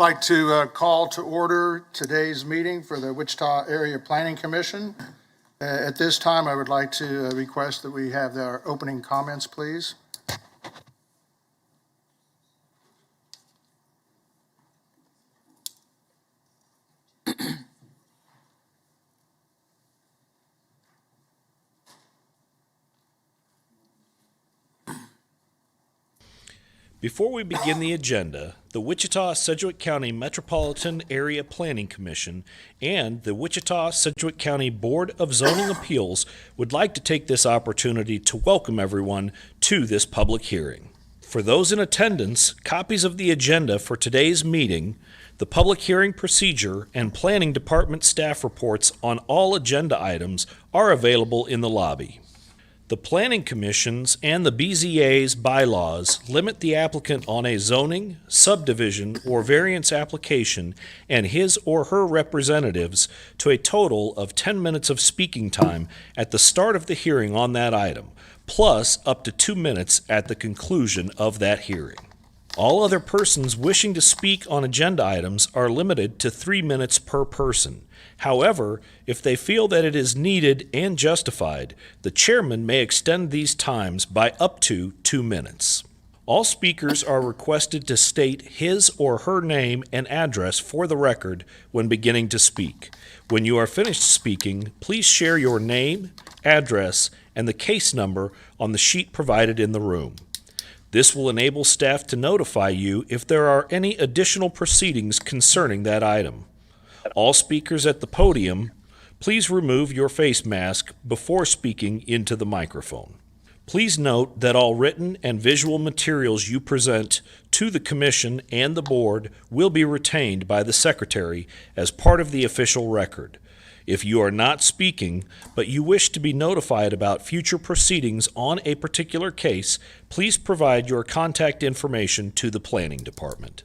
I'd like to call to order today's meeting for the Wichita Area Planning Commission. At this time, I would like to request that we have our opening comments, please. Before we begin the agenda, the Wichita-Sedgwick County Metropolitan Area Planning Commission and the Wichita-Sedgwick County Board of Zoning Appeals would like to take this opportunity to welcome everyone to this public hearing. For those in attendance, copies of the agenda for today's meeting, the public hearing procedure, and Planning Department staff reports on all agenda items are available in the lobby. The Planning Commission's and the BZA's bylaws limit the applicant on a zoning, subdivision, or variance application and his or her representatives to a total of 10 minutes of speaking time at the start of the hearing on that item, plus up to 2 minutes at the conclusion of that hearing. All other persons wishing to speak on agenda items are limited to 3 minutes per person. However, if they feel that it is needed and justified, the chairman may extend these times by up to 2 minutes. All speakers are requested to state his or her name and address for the record when beginning to speak. When you are finished speaking, please share your name, address, and the case number on the sheet provided in the room. This will enable staff to notify you if there are any additional proceedings concerning that item. All speakers at the podium, please remove your face mask before speaking into the microphone. Please note that all written and visual materials you present to the Commission and the Board will be retained by the Secretary as part of the official record. If you are not speaking, but you wish to be notified about future proceedings on a particular case, please provide your contact information to the Planning Department.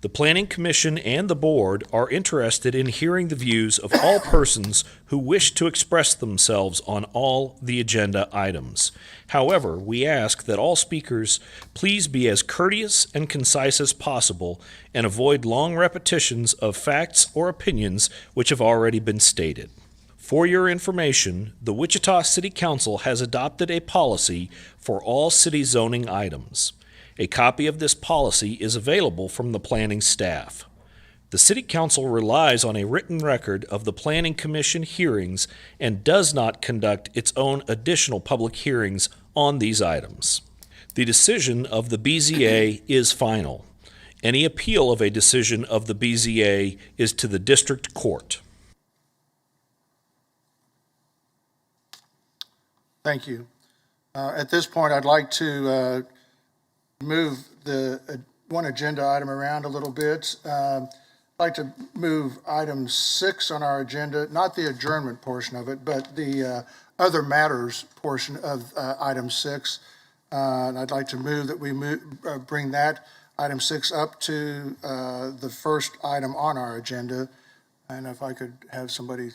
The Planning Commission and the Board are interested in hearing the views of all persons who wish to express themselves on all the agenda items. However, we ask that all speakers please be as courteous and concise as possible and avoid long repetitions of facts or opinions which have already been stated. For your information, the Wichita City Council has adopted a policy for all city zoning items. A copy of this policy is available from the planning staff. The City Council relies on a written record of the Planning Commission hearings and does not conduct its own additional public hearings on these items. The decision of the BZA is final. Any appeal of a decision of the BZA is to the district court. Thank you. At this point, I'd like to move the one agenda item around a little bit. I'd like to move item 6 on our agenda, not the adjournment portion of it, but the other matters portion of item 6. And I'd like to move that we bring that item 6 up to the first item on our agenda. And if I could have somebody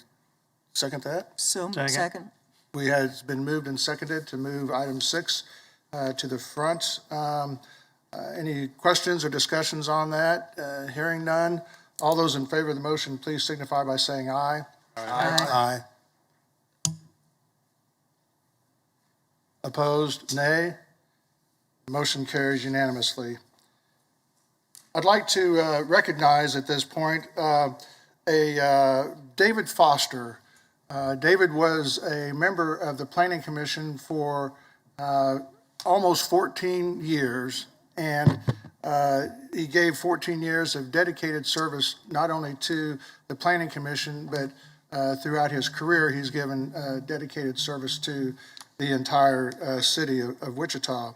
second that? Second. It's been moved and seconded to move item 6 to the front. Any questions or discussions on that? Hearing none. All those in favor of the motion, please signify by saying aye. Aye. Opposed, nay. Motion carries unanimously. I'd like to recognize at this point David Foster. David was a member of the Planning Commission for almost 14 years, and he gave 14 years of dedicated service not only to the Planning Commission, but throughout his career, he's given dedicated service to the entire city of Wichita.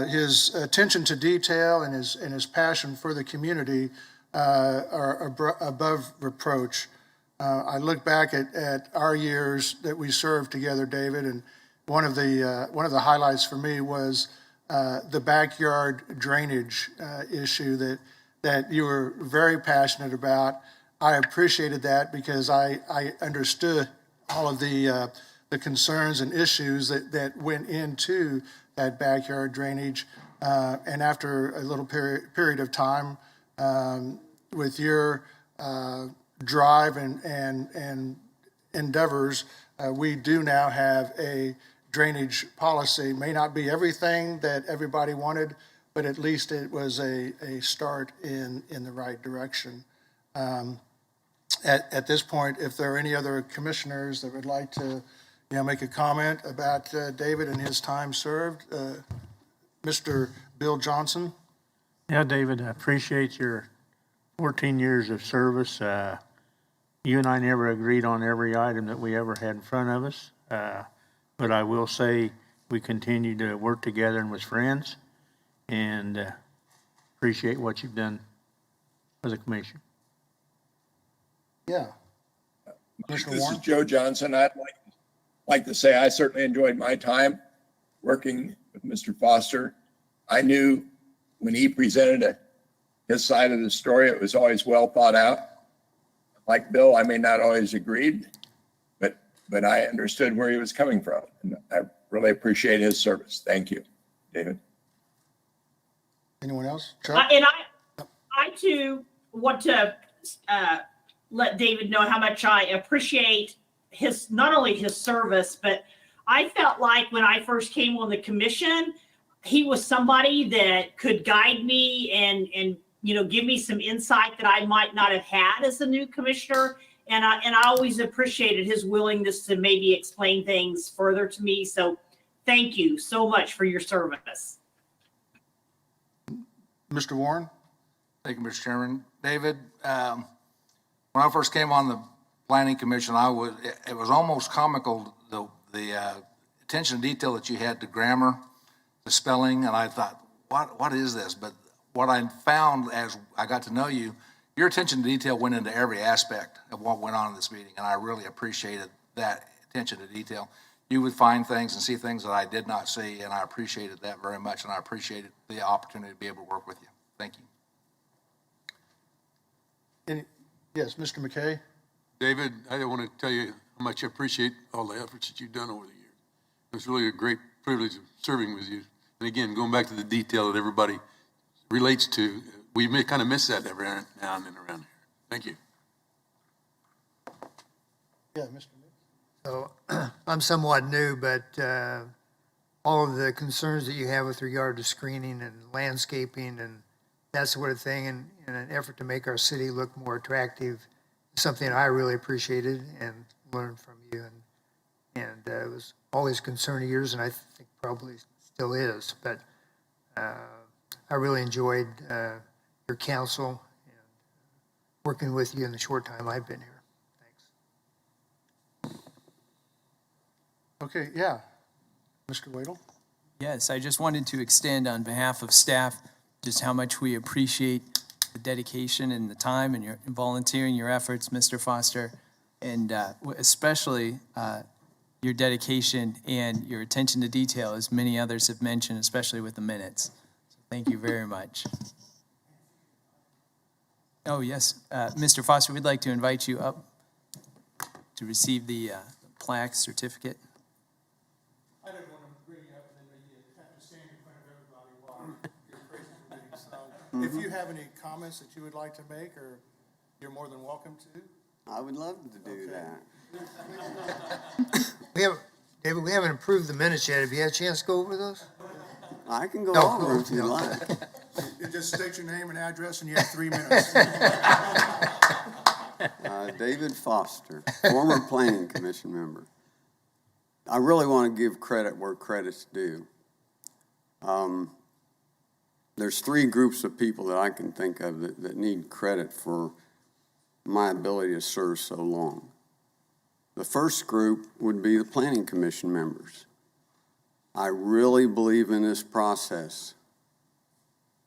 His attention to detail and his passion for the community are above reproach. I look back at our years that we served together, David, and one of the highlights for me was the backyard drainage issue that you were very passionate about. I appreciated that because I understood all of the concerns and issues that went into that backyard drainage. And after a little period of time, with your drive and endeavors, we do now have a drainage policy. May not be everything that everybody wanted, but at least it was a start in the right direction. At this point, if there are any other commissioners that would like to, make a comment about David and his time served, Mr. Bill Johnson. Yeah, David, I appreciate your 14 years of service. You and I never agreed on every item that we ever had in front of us. But I will say we continued to work together and was friends, and appreciate what you've done for the commission. Yeah. This is Joe Johnson. I'd like to say I certainly enjoyed my time working with Mr. Foster. I knew when he presented his side of the story, it was always well thought out. Like Bill, I may not always agreed, but I understood where he was coming from. And I really appreciate his service. Thank you, David. Anyone else? Chuck? And I too want to let David know how much I appreciate not only his service, but I felt like when I first came on the commission, he was somebody that could guide me and give me some insight that I might not have had as a new commissioner. And I always appreciated his willingness to maybe explain things further to me. So thank you so much for your service. Mr. Warren? Thank you, Mr. Chairman. David, when I first came on the Planning Commission, it was almost comical, the attention to detail that you had to grammar, the spelling, and I thought, what is this? But what I found as I got to know you, your attention to detail went into every aspect of what went on in this meeting, and I really appreciated that attention to detail. You would find things and see things that I did not see, and I appreciated that very much, and I appreciated the opportunity to be able to work with you. Thank you. Yes, Mr. McKay? David, I don't want to tell you how much I appreciate all the efforts that you've done over the years. It's really a great privilege of serving with you. And again, going back to the detail that everybody relates to, we may kind of miss that every now and then around here. Thank you. Yeah, Mr. So I'm somewhat new, but all of the concerns that you have with regard to screening and landscaping and that sort of thing, and in an effort to make our city look more attractive, is something I really appreciated and learned from you. And it was always a concern of yours, and I think probably still is. But I really enjoyed your counsel and working with you in the short time I've been here. Okay, yeah. Mr. Wadle? Yes, I just wanted to extend on behalf of staff just how much we appreciate the dedication and the time and your volunteering your efforts, Mr. Foster, and especially your dedication and your attention to detail, as many others have mentioned, especially with the minutes. So thank you very much. Oh, yes, Mr. Foster, we'd like to invite you up to receive the plaque certificate. I didn't want to bring you up and then you have to stand in front of everybody while your praises are being sung. If you have any comments that you would like to make, or you're more than welcome to. I would love to do that. David, we haven't approved the minutes yet. Have you had a chance to go over those? I can go No, over if you no. like. You just state your name and address, and you have 3 minutes. David Foster, former Planning Commission member. I really want to give credit where credit's due. There's 3 groups of people that I can think of that need credit for my ability to serve so long. The first group would be the Planning Commission members. I really believe in this process,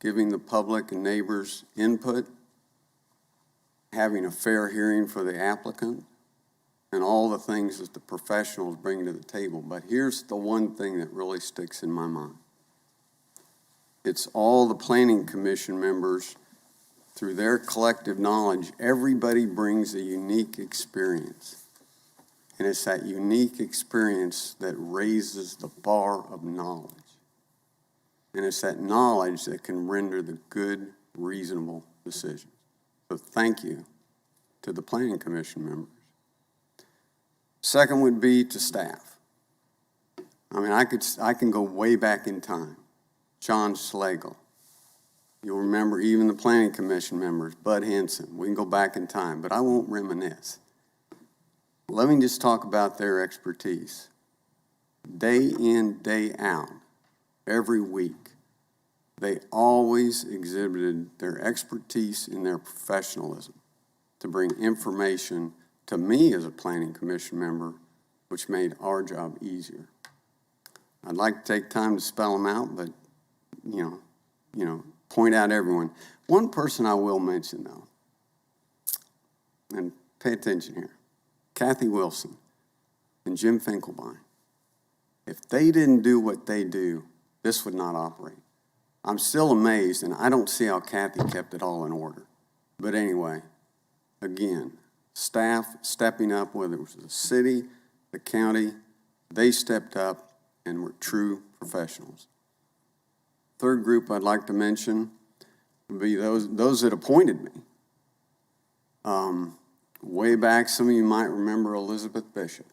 giving the public and neighbors input, having a fair hearing for the applicant, and all the things that the professionals bring to the table. But here's the one thing that really sticks in my mind. It's all the Planning Commission members, through their collective knowledge, everybody brings a unique experience. And it's that unique experience that raises the bar of knowledge. And it's that knowledge that can render the good, reasonable decisions. So thank you to the Planning Commission members. Second would be to staff. I mean, I can go way back in time. John Slagle. You'll remember even the Planning Commission members, Bud Henson. We can go back in time, but I won't reminisce. Let me just talk about their expertise. Day in, day out, every week, they always exhibited their expertise and their professionalism to bring information to me as a Planning Commission member, which made our job easier. I'd like to take time to spell them out, but, point out everyone. One person I will mention, though, and pay attention here, Kathy Wilson and Jim Finkelbein. If they didn't do what they do, this would not operate. I'm still amazed, and I don't see how Kathy kept it all in order. But anyway, again, staff stepping up, whether it was the city, the county, they stepped up and were true professionals. Third group I'd like to mention would be those that appointed me. Way back, some of you might remember Elizabeth Bishop.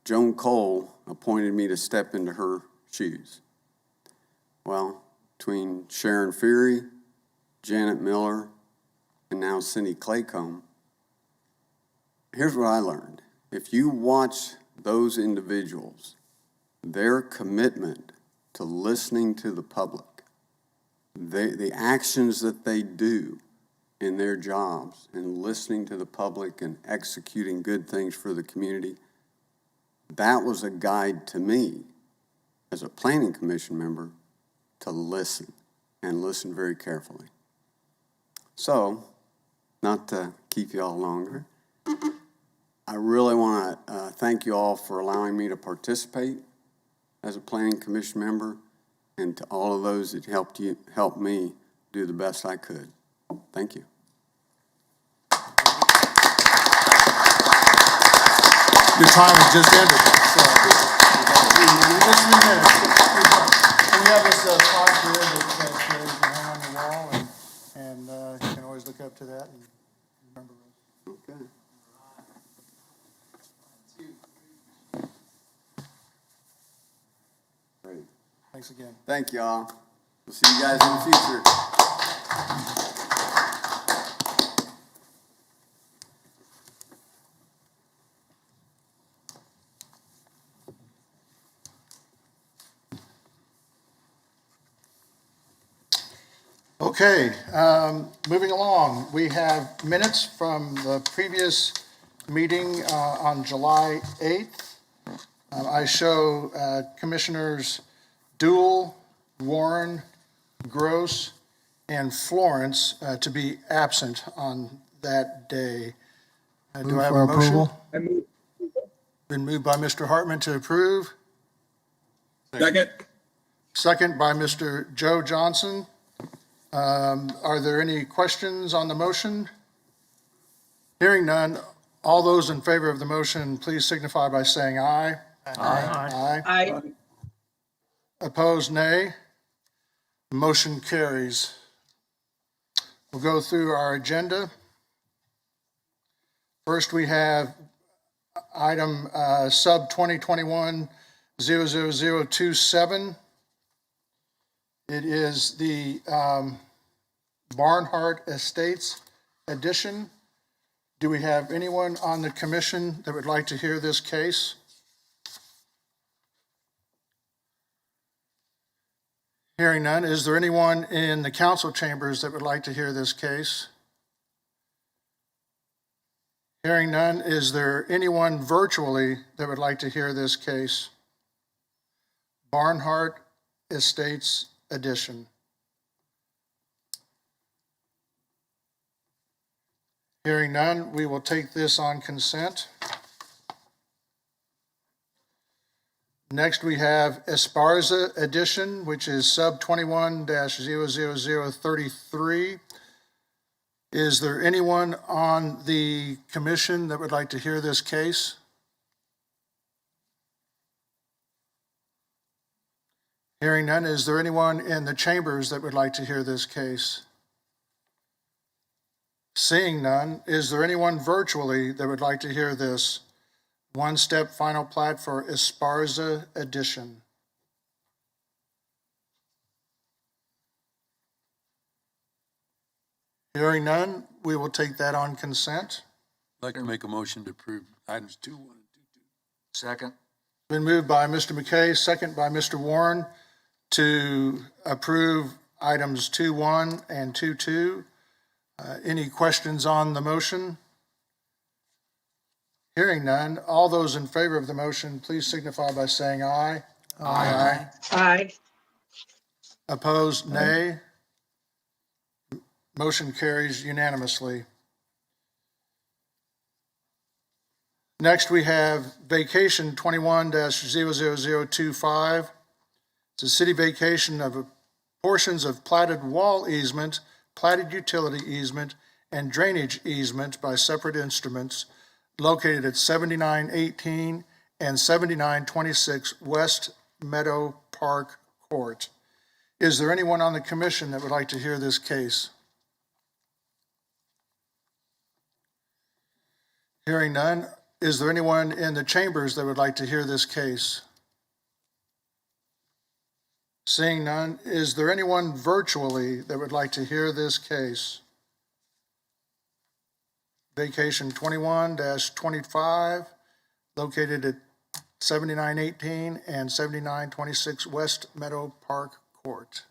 Joan Cole appointed me to step into her shoes. Well, between Sharon Feary, Janet Miller, and now Cindy Claycomb, here's what I learned. If you watch those individuals, their commitment to listening to the public, the actions that they do in their jobs and listening to the public and executing good things for the community, that was a guide to me as a Planning Commission member to listen and listen very carefully. So, not to keep you all longer, I really want to thank you all for allowing me to participate as a Planning Commission member, and to all of those that helped me do the best I could. Thank you. Your time has just ended, so. Just 3 minutes. And we have this clock here that you can hang on the wall, and you can always look up to that and remember those. Okay. Great. Thanks again. Thank y'all. We'll see you guys in the future. Okay, moving along, we have minutes from the previous meeting on July 8th. I show Commissioners Dool, Warren, Gross, and Florence to be absent on that day. Do I have a motion? Been moved by Mr. Hartman to approve. Second. Second by Mr. Joe Johnson. Are there any questions on the motion? Hearing none, all those in favor of the motion, please signify by saying aye. Aye. I, Opposed, nay. Motion carries. We'll go through our agenda. First, we have item sub 2021-00027. It is the Barnhart Estates addition. Do we have anyone on the commission that would like to hear this case? Hearing none, is there anyone in the council chambers that would like to hear this case? Hearing none, is there anyone virtually that would like to hear this case? Barnhart Estates addition. Hearing none, we will take this on consent. Next, we have Esparza addition, which is sub 21-00033. Is there anyone on the commission that would like to hear this case? Hearing none, is there anyone in the chambers that would like to hear this case? Seeing none, is there anyone virtually that would like to hear this one-step final plat for Esparza Edition? Hearing none, we will take that on consent. I'd like to make a motion to approve items 2-1 and 2-2. Second. Been moved by Mr. McKay, second by Mr. Warren, to approve items 2-1 and 2-2. Any questions on the motion? Hearing none, all those in favor of the motion, please signify by saying aye. Aye. Aye. Opposed, nay. Motion carries unanimously. Next, we have vacation 21-00025. It's a city vacation of portions of platted wall easement, platted utility easement, and drainage easement by separate instruments located at 7918 and 7926 West Meadow Park Court. Is there anyone on the commission that would like to hear this case? Hearing none, is there anyone in the chambers that would like to hear this case? Seeing none, is there anyone virtually that would like to hear this case? Vacation 21-25, located at 7918 and 7926 West Meadow Park Court.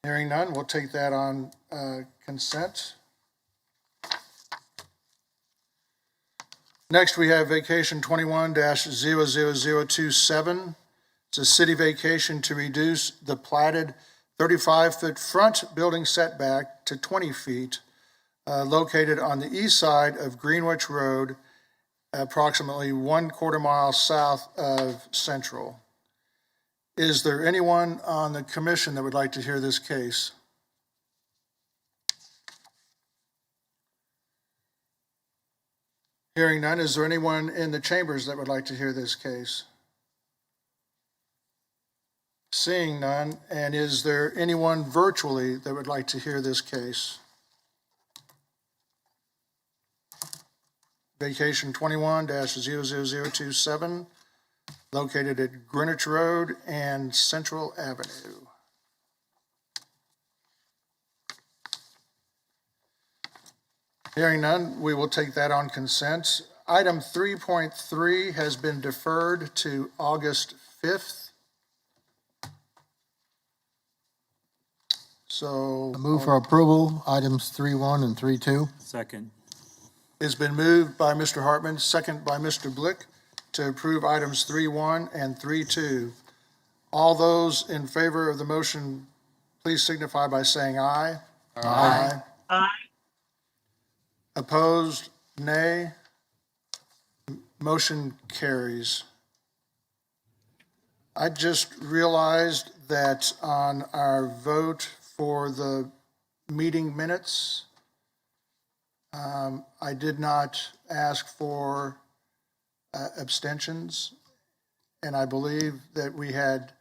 Hearing none, we'll take that on consent. Next, we have vacation 21-00027. It's a city vacation to reduce the platted 35-foot front building setback to 20 feet, located on the east side of Greenwich Road, approximately 1/4 mile south of Central. Is there anyone on the commission that would like to hear this case? Hearing none, is there anyone in the chambers that would like to hear this case? Seeing none, and is there anyone virtually that would like to hear this case? Vacation 21-00027, located at Greenwich Road and Central Avenue. Hearing none, we will take that on consent. Item 3.3 has been deferred to August 5th. So. I move for approval, items 3-1 and 3-2. Second. It's been moved by Mr. Hartman, second by Mr. Blick, to approve items 3-1 and 3-2. All those in favor of the motion, please signify by saying aye. Aye. Aye. Opposed, nay. Motion carries. I just realized that on our vote for the meeting minutes, I did not ask for abstentions, and I believe that we had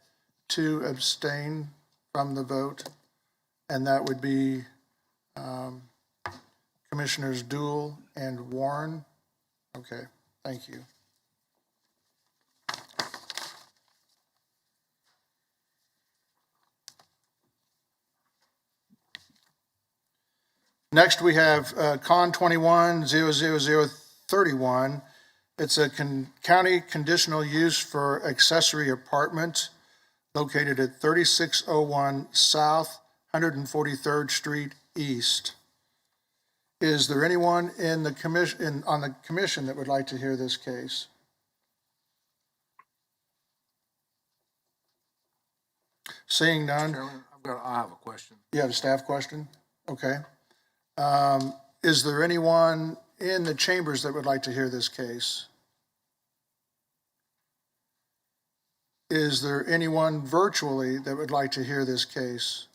2 abstain from the vote, and that would be Commissioners Dool and Warren. Okay, thank you. Next, we have Con 21-00031. It's a county conditional use for accessory apartment located at 3601 South 143rd Street East. Is there anyone in the commission, on the commission that would like to hear this case? Seeing none. Chairman, I have a question. You have a staff question? Okay. Is there anyone in the chambers that would like to hear this case? Is there anyone virtually that would like to hear this case?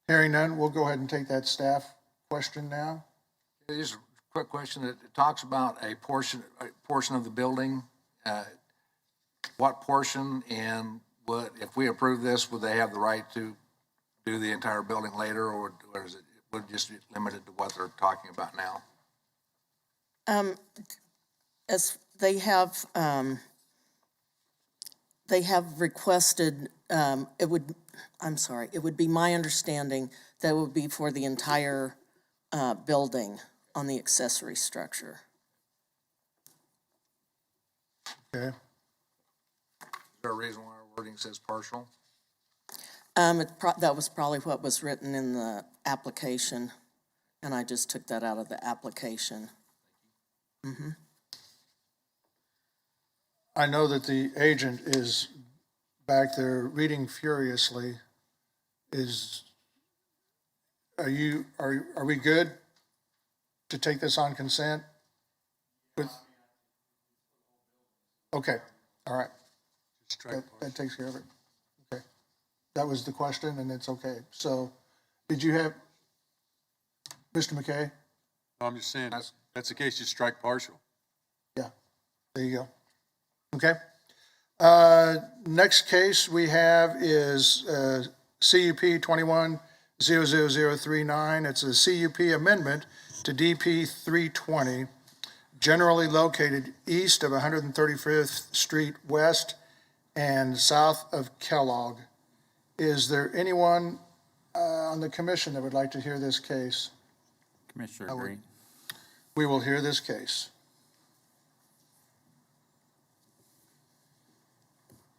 Hearing none, we'll go ahead and take that staff question now. Just a quick question. It talks about a portion of the building. what portion, and if we approve this, would they have the right to do the entire building later, or is it, would it just be limited to what they're talking about now? As they have requested, it would be my understanding that it would be for the entire building on the accessory structure. Okay. Is there a reason why our wording says partial? That was probably what was written in the application, and I just took that out of the application. I know that the agent is back there reading furiously. Are we good to take this on consent? Okay, all right. That takes care of it. Okay. That was the question, and it's okay. So, did you have, Mr. McKay? No, I'm just saying, that's the case, just strike partial. Yeah, there you go. Okay. Next case we have is CUP 21-00039. It's a CUP amendment to DP 320, generally located east of 135th Street West and south of Kellogg. Is there anyone on the commission that would like to hear this case? Commissioner Green. We will hear this case.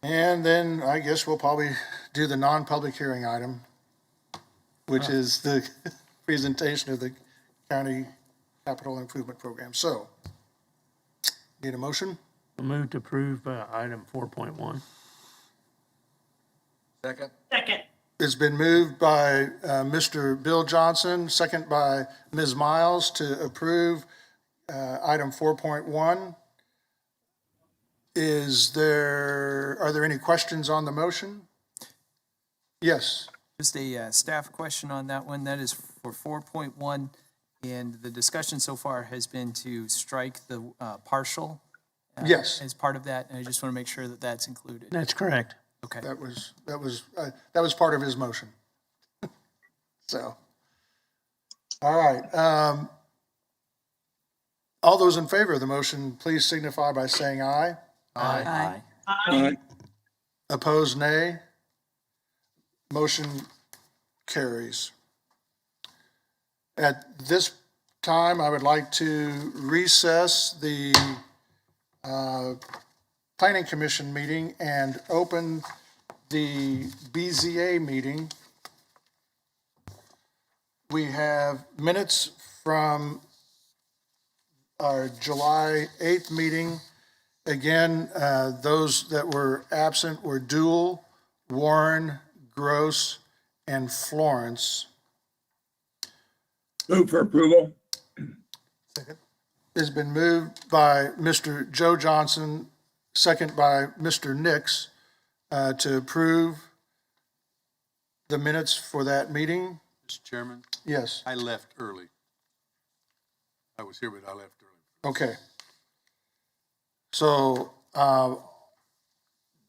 And then I guess we'll probably do the non-public hearing item, which is the presentation of the county capital improvement program. So, need a motion? Move to approve item 4.1. Second? Second. It's been moved by Mr. Bill Johnson, second by Ms. Miles to approve item 4.1. Are there any questions on the motion? Yes. Just a staff question on that one. That is for 4.1, and the discussion so far has been to strike the partial Yes. as part of that, and I just want to make sure that that's included. That's correct. Okay. That was part of his motion. So, all right. All those in favor of the motion, please signify by saying aye. Aye. Aye. Opposed, nay. Motion carries. At this time, I would like to recess the Planning Commission meeting and open the BZA meeting. We have minutes from our July 8th meeting. Again, those that were absent were Duell, Warren, Gross, and Florence. Move for approval. It's been moved by Mr. Joe Johnson, second by Mr. Nix, to approve the minutes for that meeting. Mr. Chairman, Yes, I left early. I was here, but I left early. okay. So,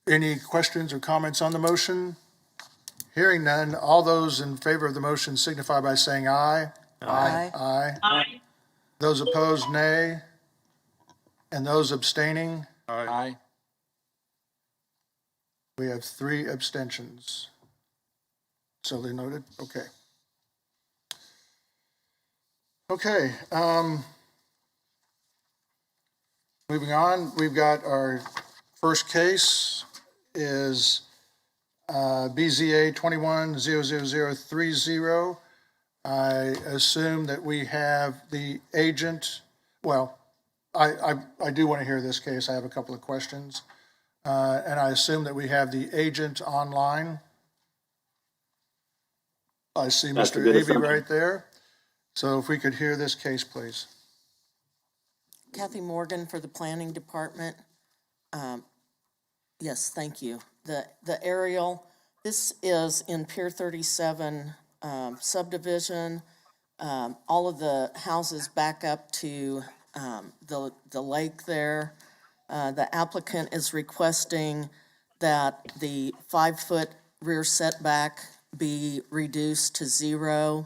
any questions or comments on the motion? Hearing none, all those in favor of the motion signify by saying aye. Aye. Aye. Aye. Those opposed, nay. And those abstaining, Aye. we have 3 abstentions. So they noted, okay. Okay, moving on, we've got our first case is BZA 21-00030. I assume that we have the agent, well, I do want to hear this case. I have a couple of questions. And I assume that we have the agent online. I see Mr. Avey right there. So if we could hear this case, please. Kathy Morgan for the Planning Department. Yes, thank you. The aerial, this is in Pier 37 subdivision. All of the houses back up to the lake there. The applicant is requesting that the 5-foot rear setback be reduced to 0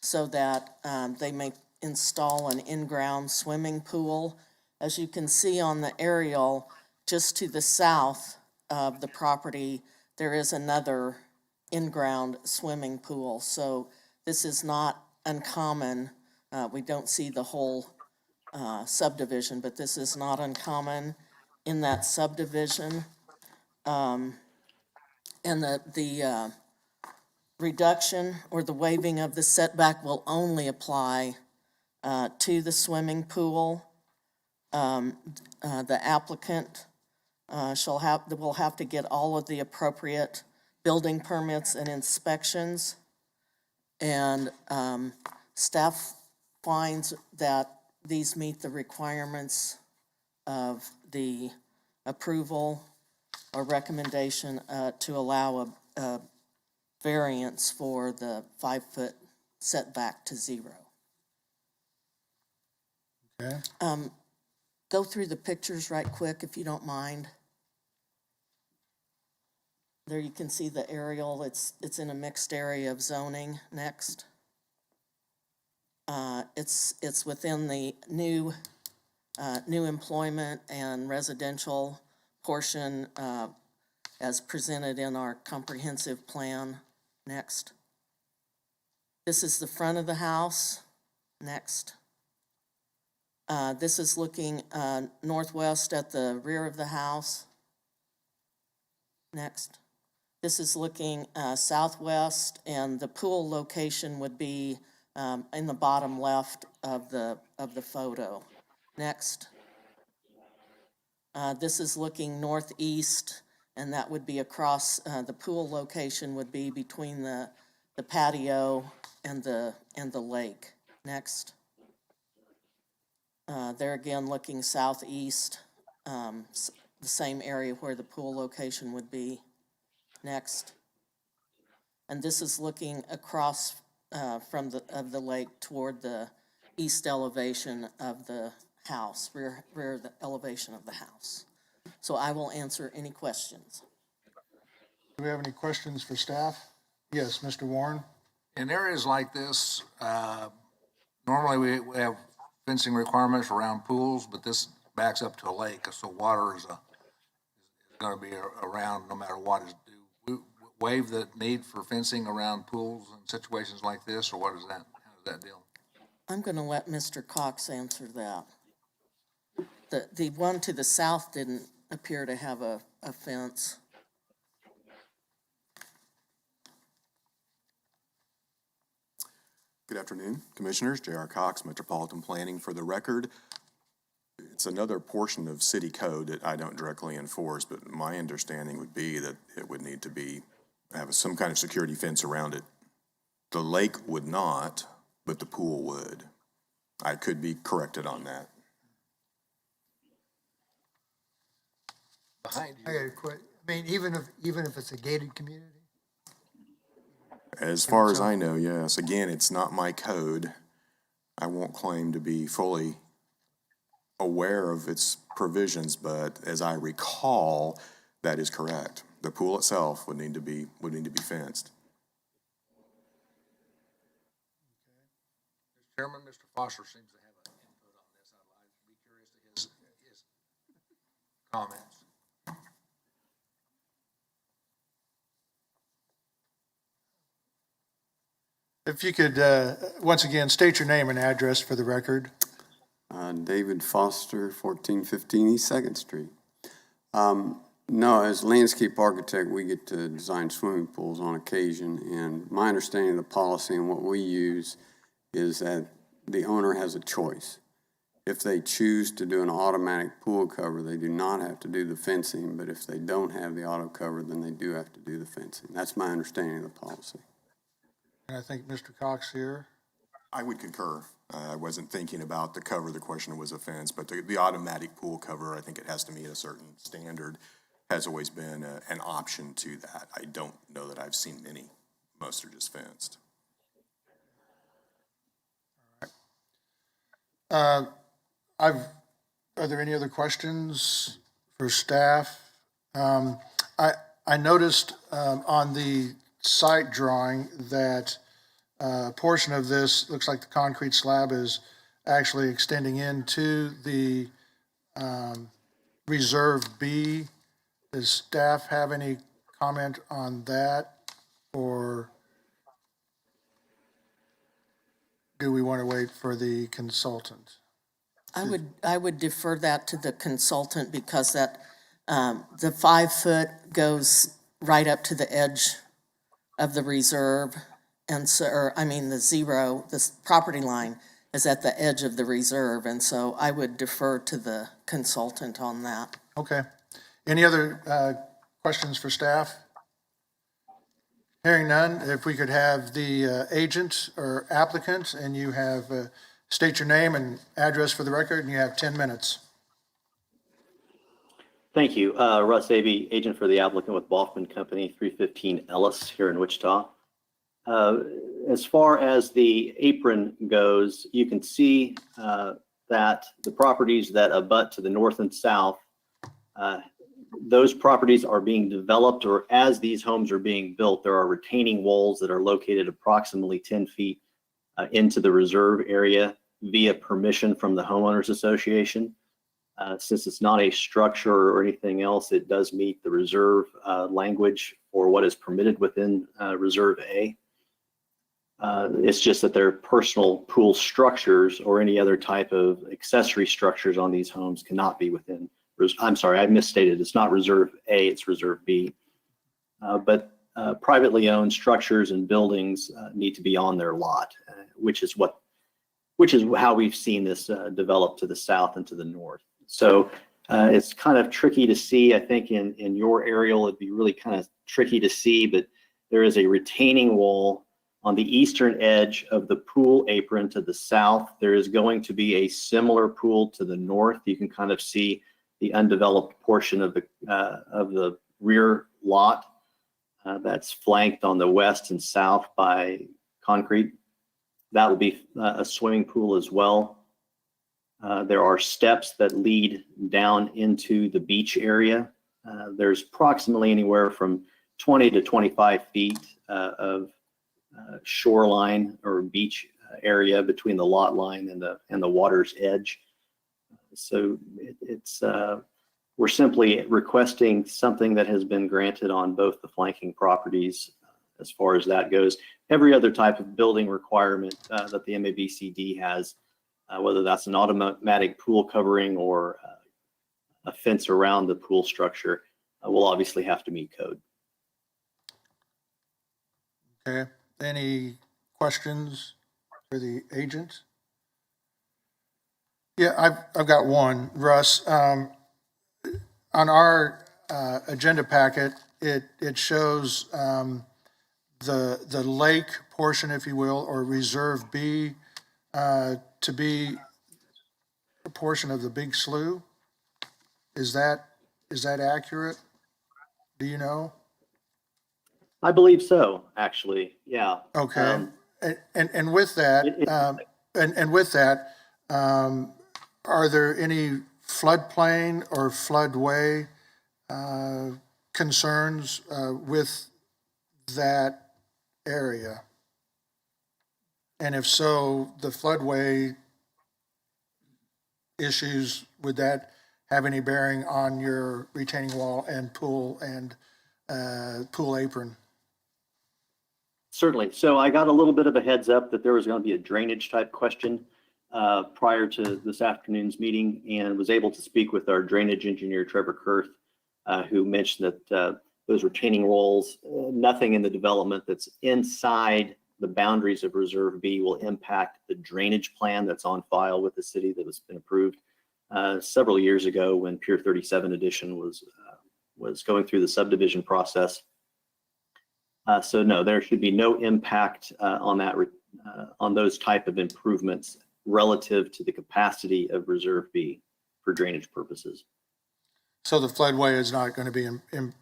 so that they may install an in-ground swimming pool. As you can see on the aerial, just to the south of the property, there is another in-ground swimming pool. So this is not uncommon. We don't see the whole subdivision, but this is not uncommon in that subdivision. And the reduction or the waiving of the setback will only apply to the swimming pool. The applicant will have to get all of the appropriate building permits and inspections. And staff finds that these meet the requirements of the approval or recommendation to allow a variance for the 5-foot setback to 0. Okay. Go through the pictures right quick if you don't mind. There you can see the aerial. It's in a mixed area of zoning. Next. It's within the new employment and residential portion as presented in our comprehensive plan. Next. This is the front of the house. Next. This is looking northwest at the rear of the house. Next. This is looking southwest, and the pool location would be in the bottom left of the photo. Next. This is looking northeast, and that would be across, the pool location would be between the patio and the lake. Next. There again, looking southeast, the same area where the pool location would be. Next. And this is looking across from the lake toward the east elevation of the house, rear the elevation of the house. So I will answer any questions. Do we have any questions for staff? Yes, Mr. Warren? In areas like this, normally we have fencing requirements around pools, but this backs up to a lake, so water is going to be around no matter what is due. We waive the need for fencing around pools in situations like this, or what is that? How does that deal? I'm going to let Mr. Cox answer that. The one to the south didn't appear to have a fence. Good afternoon, Commissioners. J.R. Cox, Metropolitan Planning. For the record, it's another portion of city code that I don't directly enforce, but my understanding would be that it would need to have some kind of security fence around it. The lake would not, but the pool would. I could be corrected on that. Behind I got a question. I mean, even if it's a gated community? As far as I know, yes. Again, it's not my code. I won't claim to be fully aware of its provisions, but as I recall, that is correct. The pool itself would need to be fenced. Mr. Chairman, Mr. Foster seems to have an input on this. I'd be curious to his comments. If you could, once again, state your name and address for the record. David Foster, 1415 East 2nd Street. No, as landscape architect, we get to design swimming pools on occasion, and my understanding of the policy and what we use is that the owner has a choice. If they choose to do an automatic pool cover, they do not have to do the fencing, but if they don't have the auto cover, then they do have to do the fencing. That's my understanding of the policy. And I think Mr. Cox here. I would concur. I wasn't thinking about the cover. The question was a fence, but the automatic pool cover, I think it has to meet a certain standard, has always been an option to that. I don't know that I've seen many. Most are just fenced. I've are there any other questions for staff? I noticed on the site drawing that a portion of this looks like the concrete slab is actually extending into the Reserve B. Does staff have any comment on that, or do we want to wait for the consultant? I would defer that to the consultant because that, the 5 foot goes right up to the edge of the reserve. And so, or, I mean, this property line is at the edge of the reserve. And so I would defer to the consultant on that. Okay. Any other questions for staff? Hearing none, if we could have the agent or applicant, and you have, state your name and address for the record, and you have 10 minutes. Thank you. Russ Avey, agent for the applicant with Baughman Company, 315 Ellis here in Wichita. As far as the apron goes, you can see that the properties that abut to the north and south, those properties are being developed, or as these homes are being built, there are retaining walls that are located approximately 10 feet into the reserve area via permission from the homeowners association. Since it's not a structure or anything else, it does meet the reserve language for what is permitted within Reserve A. It's just that their personal pool structures or any other type of accessory structures on these homes cannot be within, I'm sorry, I misstated. It's not Reserve A, it's Reserve B. But privately owned structures and buildings need to be on their lot, which is how we've seen this develop to the south and to the north. So it's kind of tricky to see. I think in your aerial, it'd be really kind of tricky to see, but there is a retaining wall on the eastern edge of the pool apron to the south. There is going to be a similar pool to the north. You can kind of see the undeveloped portion of the rear lot that's flanked on the west and south by concrete. That will be a swimming pool as well. There are steps that lead down into the beach area. There's approximately anywhere from 20 to 25 feet of shoreline or beach area between the lot line and the water's edge. So we're simply requesting something that has been granted on both the flanking properties as far as that goes. Every other type of building requirement that the MAPCD has, whether that's an automatic pool covering or a fence around the pool structure, will obviously have to meet code. Okay. Any questions for the agent? Yeah, I've got one, Russ. On our agenda packet, it shows the lake portion, if you will, or Reserve B, to be a portion of the big slough. Is that accurate? Do you know? I believe so, actually. Yeah. Okay. And with that, are there any floodplain or floodway concerns with that area? And if so, the floodway issues, would that have any bearing on your retaining wall and pool apron? Certainly. So I got a little bit of a heads up that there was going to be a drainage type question prior to this afternoon's meeting, and was able to speak with our drainage engineer, Trevor Kurth, who mentioned that those retaining walls, nothing in the development that's inside the boundaries of Reserve B will impact the drainage plan that's on file with the city that has been approved several years ago when Pier 37 Edition was going through the subdivision process. So no, there should be no impact on those type of improvements relative to the capacity of Reserve B for drainage purposes. So the floodway is not going to be,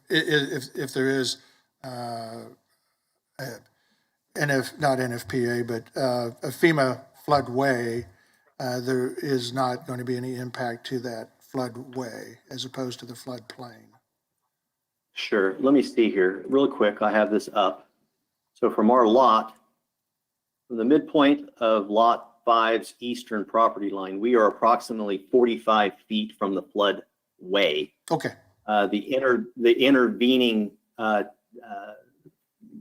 if there is, not NFPA, but a FEMA floodway, there is not going to be any impact to that floodway as opposed to the floodplain. Sure. Let me see here real quick. I have this up. So from our lot, from the midpoint of Lot 5's eastern property line, we are approximately 45 feet from the floodway. Okay, The intervening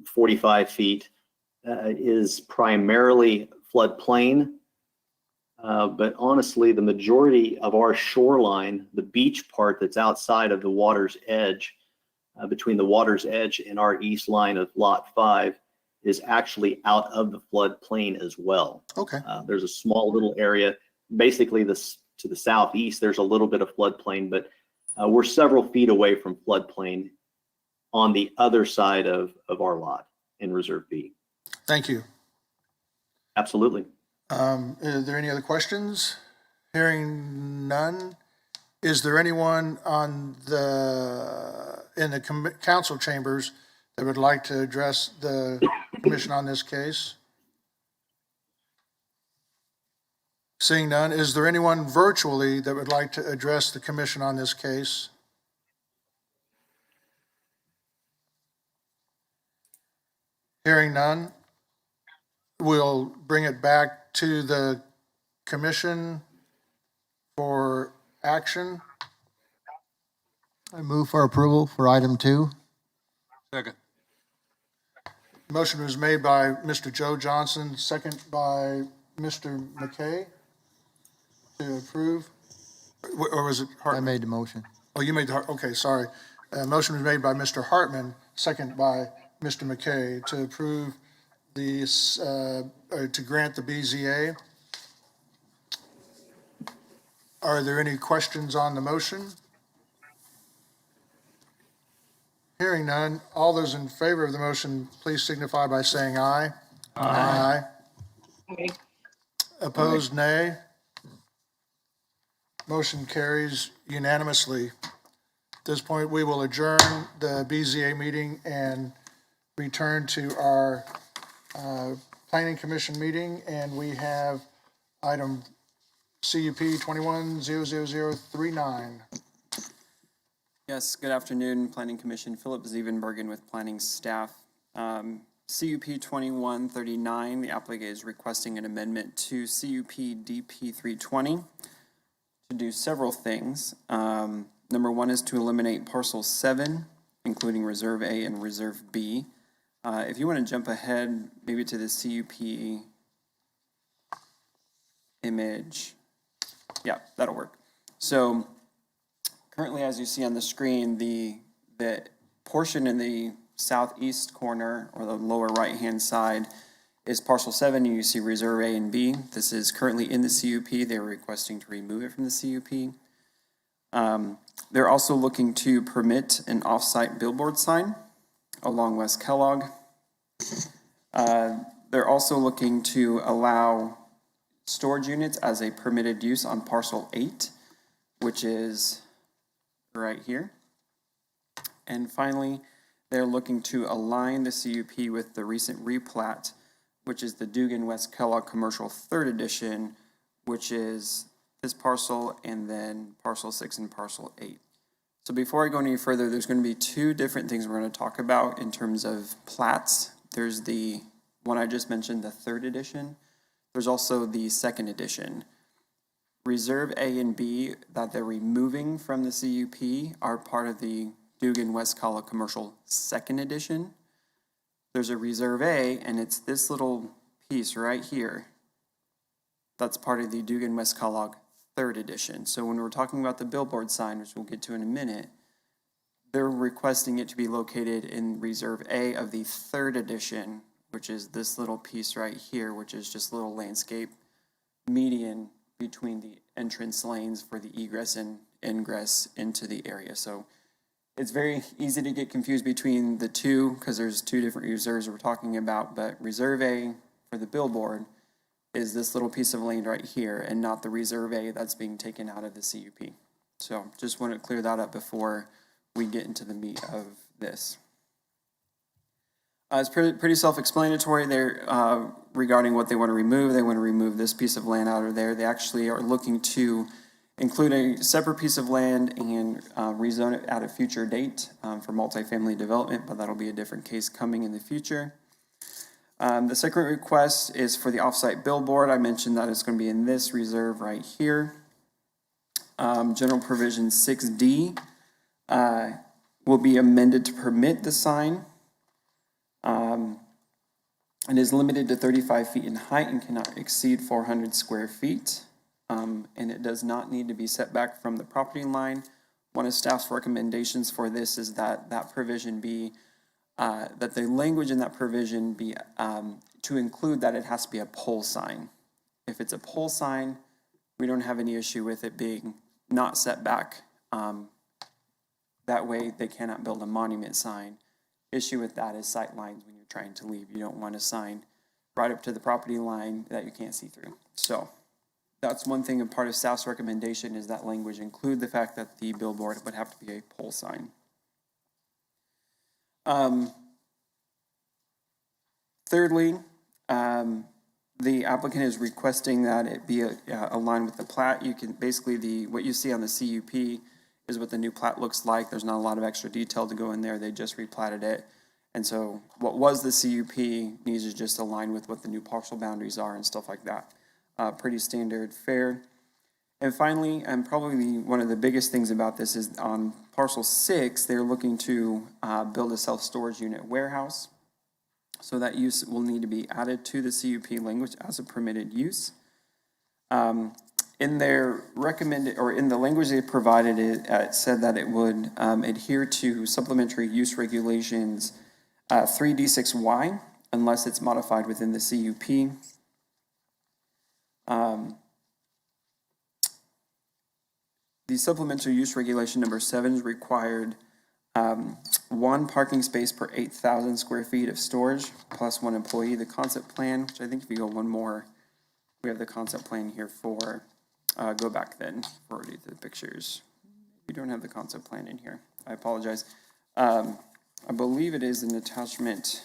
45 feet is primarily floodplain. But honestly, the majority of our shoreline, the beach part that's outside of the water's edge, between the water's edge and our east line of Lot 5, is actually out of the floodplain as well. okay, There's a small little area, basically to the southeast, there's a little bit of floodplain, but we're several feet away from floodplain on the other side of our lot in Reserve B. thank you. Absolutely. Are there any other questions? Hearing none. Is there anyone in the council chambers that would like to address the commission on this case? Seeing none, is there anyone virtually that would like to address the commission on this case? Hearing none, we'll bring it back to the commission for action. I move for approval for item 2. Second. Motion was made by Mr. Joe Johnson, second by Mr. McKay to approve. Or was it I Hartman? made the motion. Oh, you made the, okay, sorry. Motion was made by Mr. Hartman, second by Mr. McKay to approve these, or to grant the BZA. Are there any questions on the motion? Hearing none, all those in favor of the motion, please signify by saying aye. Aye. Opposed, nay. Motion carries unanimously. At this point, we will adjourn the BZA meeting and return to our Planning Commission meeting, and we have item CUP 21-00039. Yes, good afternoon, Planning Commission. Philip Zevenbergen with Planning Staff. CUP 2139, the applicant is requesting an amendment to CUP DP 320 to do several things. Number one is to eliminate parcel 7, including Reserve A and Reserve B. If you want to jump ahead maybe to the CUP image, yeah, that'll work. So currently, as you see on the screen, the portion in the southeast corner or the lower right-hand side is parcel 7. You see Reserve A and B. This is currently in the CUP. They're requesting to remove it from the CUP. They're also looking to permit an off-site billboard sign along West Kellogg. They're also looking to allow storage units as a permitted use on parcel 8, which is right here. And finally, they're looking to align the CUP with the recent replat, which is the Dugan West Kellogg Commercial 3rd Edition, which is this parcel and then parcel 6 and parcel 8. So before I go any further, there's going to be 2 different things we're going to talk about in terms of plats. There's the one I just mentioned, the 3rd edition. There's also the 2nd edition. Reserve A and B that they're removing from the CUP are part of the Dugan West Kellogg Commercial 2nd Edition. There's a Reserve A, and it's this little piece right here that's part of the Dugan West Kellogg 3rd Edition. So when we're talking about the billboard sign, which we'll get to in a minute, they're requesting it to be located in Reserve A of the 3rd Edition, which is this little piece right here, which is just a little landscape median between the entrance lanes for the egress and ingress into the area. So it's very easy to get confused between the two because there's 2 different reserves we're talking about, but Reserve A for the billboard is this little piece of land right here and not the Reserve A that's being taken out of the CUP. So just want to clear that up before we get into the meat of this. It's pretty self-explanatory there regarding what they want to remove. They want to remove this piece of land out of there. They actually are looking to include a separate piece of land and rezone it at a future date for multifamily development, but that'll be a different case coming in the future. The second request is for the offsite billboard. I mentioned that it's going to be in this reserve right here. General provision 6D will be amended to permit the sign. And is limited to 35 feet in height and cannot exceed 400 square feet. And it does not need to be set back from the property line. One of staff's recommendations for this is that that provision be, that the language in that provision be to include that it has to be a pole sign. If it's a pole sign, we don't have any issue with it being not set back. That way they cannot build a monument sign. Issue with that is sight lines when you're trying to leave. You don't want a sign right up to the property line that you can't see through. So that's one thing, and part of staff's recommendation is that language include the fact that the billboard would have to be a pole sign. Thirdly, the applicant is requesting that it be aligned with the plat. You can basically, what you see on the CUP is what the new plat looks like. There's not a lot of extra detail to go in there. They just replatted it. And so what was the CUP needs to just align with what the new parcel boundaries are and stuff like that. Pretty standard fare. And finally, and probably one of the biggest things about this is on parcel 6, they're looking to build a self-storage unit warehouse. So that use will need to be added to the CUP language as a permitted use. In their recommended, or in the language they provided, it said that it would adhere to supplementary use regulations 3D6Y unless it's modified within the CUP. The supplementary use regulation number 7 is required 1 parking space per 8,000 square feet of storage plus 1 employee. The concept plan, which I think if you go one more, we have the concept plan here for, go back then, already the pictures. You don't have the concept plan in here. I apologize. I believe it is an attachment.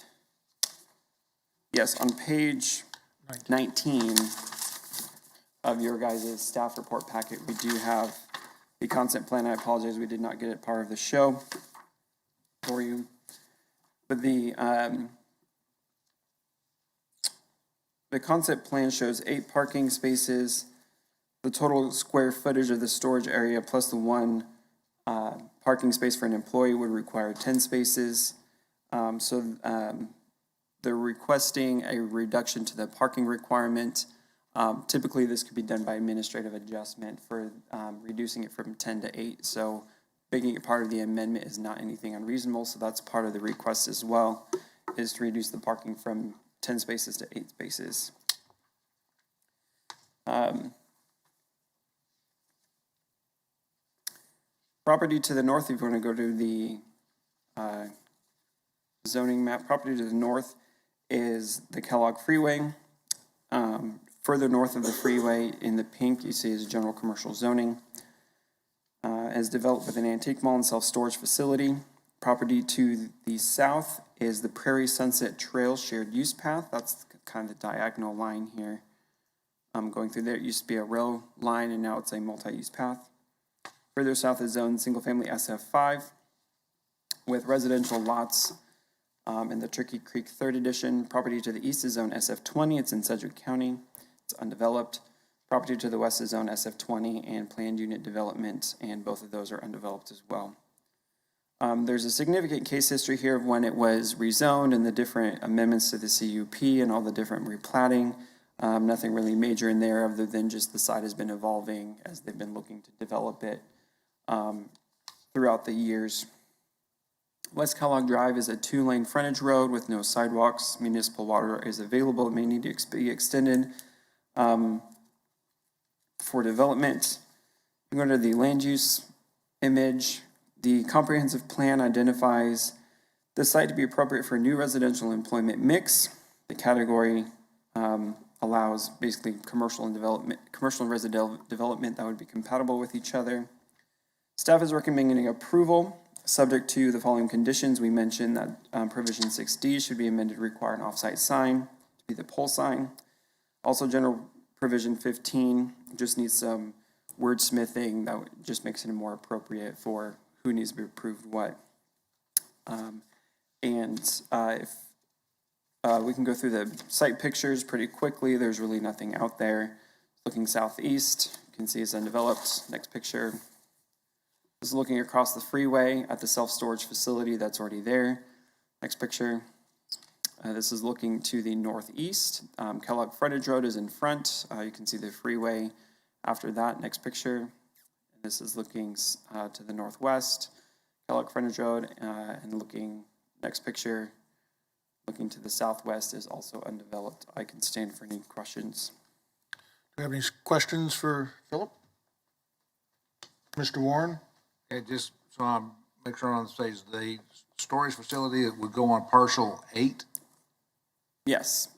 Yes, on page 19 of your guys' staff report packet, we do have the concept plan. I apologize, we did not get it part of the show for you. But the concept plan shows 8 parking spaces. The total square footage of the storage area plus the 1 parking space for an employee would require 10 spaces. They're requesting a reduction to the parking requirement. Typically, this could be done by administrative adjustment for reducing it from 10 to 8. So making it part of the amendment is not anything unreasonable. So that's part of the request as well, is to reduce the parking from 10 spaces to 8 spaces. Property to the north, if you want to go to the zoning map, property to the north is the Kellogg Freeway. Further north of the freeway in the pink, you see is general commercial zoning. As developed with an antique mall and self-storage facility. Property to the south is the Prairie Sunset Trail shared use path. That's kind of the diagonal line here. Going through there, it used to be a rail line and now it's a multi-use path. Further south is zoned single-family SF5 with residential lots in the Turkey Creek 3rd Edition. Property to the east is zoned SF20. It's in Sedgwick County. It's undeveloped. Property to the west is zoned SF20 and planned unit development, and both of those are undeveloped as well. There's a significant case history here of when it was rezoned and the different amendments to the CUP and all the different replatting. Nothing really major in there other than just the site has been evolving as they've been looking to develop it throughout the years. West Kellogg Drive is a 2-lane frontage road with no sidewalks. Municipal water is available. It may need to be extended for development. We go to the land use image. The comprehensive plan identifies the site to be appropriate for a new residential employment mix. The category allows basically commercial and residential development that would be compatible with each other. Staff is recommending approval subject to the following conditions. We mentioned that provision 6D should be amended to require an off-site sign to be the pole sign. Also, general provision 15 just needs some wordsmithing that just makes it more appropriate for who needs to be approved what. If we can go through the site pictures pretty quickly, there's really nothing out there. Looking southeast, you can see it's undeveloped. Next picture. This is looking across the freeway at the self-storage facility that's already there. Next picture. This is looking to the northeast. Kellogg Frontage Road is in front. You can see the freeway after that. Next picture. This is looking to the northwest. Kellogg Frontage Road, and looking, next picture, looking to the southwest is also undeveloped. I can stand for any questions. Do you have any questions for Philip? Mr. Warren? Okay, just so I make sure I'm on the stage, the storage facility that would go on parcel 8? Yes.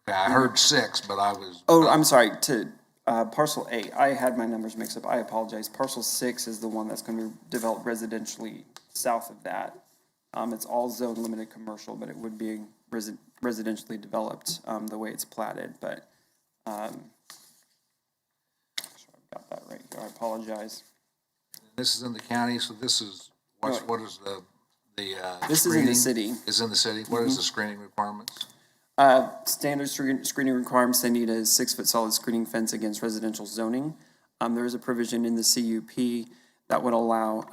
Okay, I heard 6, but I was. Oh, I'm sorry, to parcel 8, I had my numbers mixed up. I apologize. Parcel 6 is the one that's going to be developed residentially south of that. It's all zone limited commercial, but it would be residentially developed the way it's platted. But I've got that right here. I apologize. This is in the county, so this is, what is the this is in the city. Is in the city. What is the screening requirements? Standard screening requirements, they need a 6-foot solid screening fence against residential zoning. There is a provision in the CUP that would allow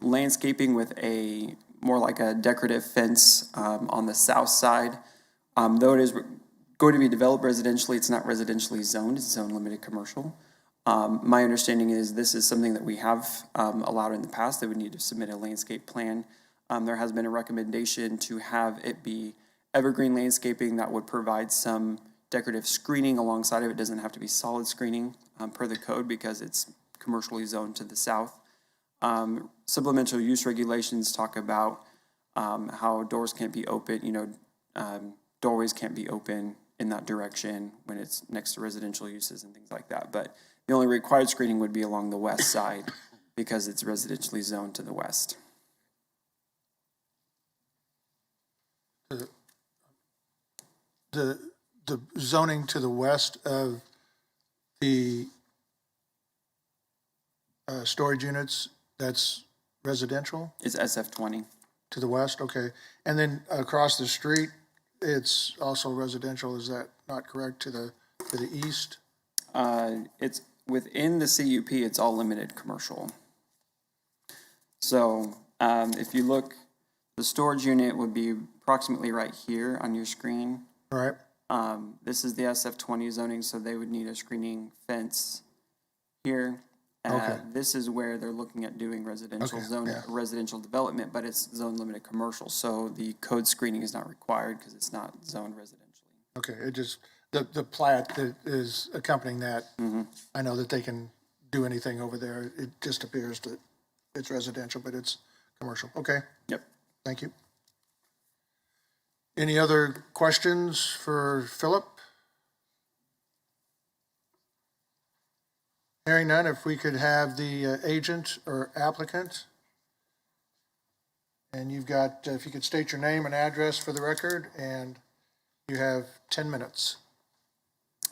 landscaping with a more like a decorative fence on the south side. Though it is going to be developed residentially, it's not residentially zoned, it's zone limited commercial. My understanding is this is something that we have allowed in the past. They would need to submit a landscape plan. There has been a recommendation to have it be evergreen landscaping that would provide some decorative screening alongside of it. It doesn't have to be solid screening per the code because it's commercially zoned to the south. Supplemental use regulations talk about how doors can't be open, doorways can't be open in that direction when it's next to residential uses and things like that. But the only required screening would be along the west side because it's residentially zoned to the west. The zoning to the west of the storage units, that's residential? It's SF20. To the west, okay. And then across the street, it's also residential, is that not correct, to the east? It's within the CUP, it's all limited commercial. So if you look, the storage unit would be approximately right here on your screen. All right. This is the SF20 zoning, so they would need a screening fence here. Okay. This is where they're looking at doing residential residential development, but it's zone limited commercial, so the code screening is not required because it's not zoned residentially. Okay, it just, the plat that is accompanying that, I know that they can do anything over there. It just appears that it's residential, but it's commercial. Okay. Yep. Thank you. Any other questions for Philip? Hearing none, if we could have the agent or applicant. And you've got, if you could state your name and address for the record, and you have 10 minutes.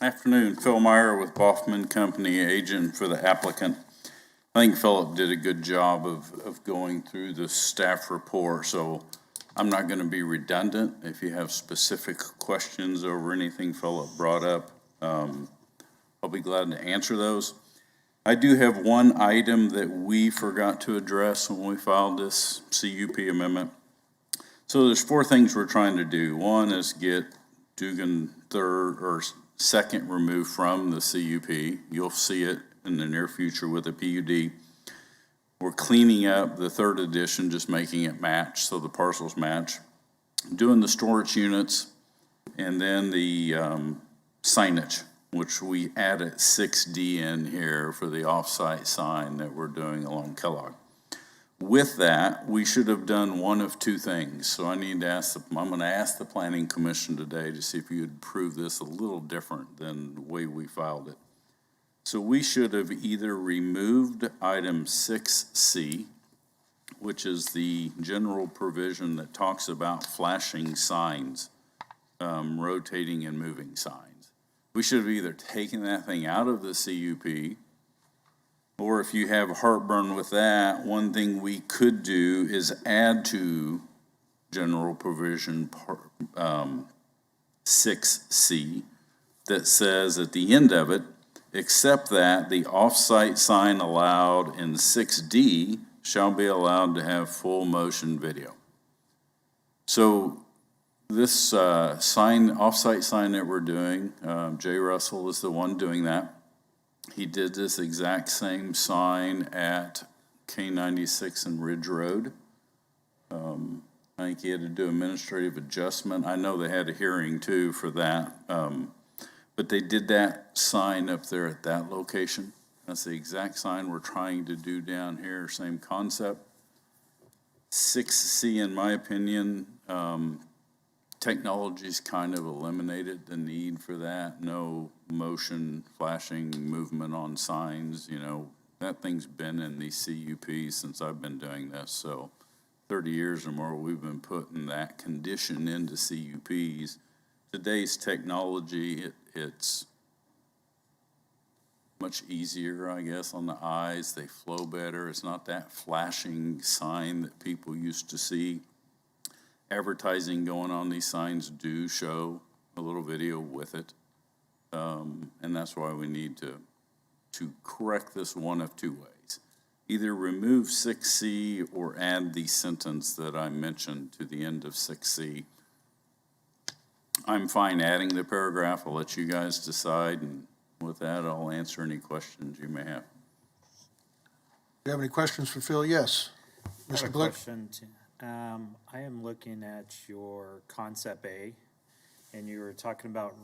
Afternoon, Phil Meyer with Boffman Company, agent for the applicant. I think Philip did a good job of going through the staff report, so I'm not going to be redundant. If you have specific questions over anything Philip brought up, I'll be glad to answer those. I do have one item that we forgot to address when we filed this CUP amendment. So there's 4 things we're trying to do. One is get Dugan third or second removed from the CUP. You'll see it in the near future with a PUD. We're cleaning up the 3rd edition, just making it match so the parcels match. Doing the storage units, and then the signage, which we added 6D in here for the off-site sign that we're doing along Kellogg. With that, we should have done one of 2 things. So I need to ask, I'm going to ask the Planning Commission today to see if you would approve this a little different than the way we filed it. So we should have either removed item 6C which is the general provision that talks about flashing signs, rotating and moving signs. We should have either taken that thing out of the CUP, or if you have heartburn with that, one thing we could do is add to general provision 6C that says at the end of it, except that the off-site sign allowed in 6D shall be allowed to have full motion video. So this off-site sign that we're doing, Jay Russell is the one doing that. He did this exact same sign at K96 and Ridge Road. I think he had to do administrative adjustment. I know they had a hearing too for that. But they did that sign up there at that location. That's the exact sign we're trying to do down here, same concept. 6C, in my opinion, technology's kind of eliminated the need for that. No motion, flashing, movement on signs, you know. That thing's been in these CUPs since I've been doing this, so 30 years or more we've been putting that condition into CUPs. Today's technology, it's much easier, I guess, on the eyes. They flow better. It's not that flashing sign that people used to see. Advertising going on these signs do show a little video with it. And that's why we need to correct this one of two ways. Either remove 6C or add the sentence that I mentioned to the end of 6C. I'm fine adding the paragraph. I'll let you guys decide, and with that, I'll answer any questions you may have. Do you have any questions for Phil? Yes. I have Mr. a Blick? question. I am looking at your concept A, and you were talking about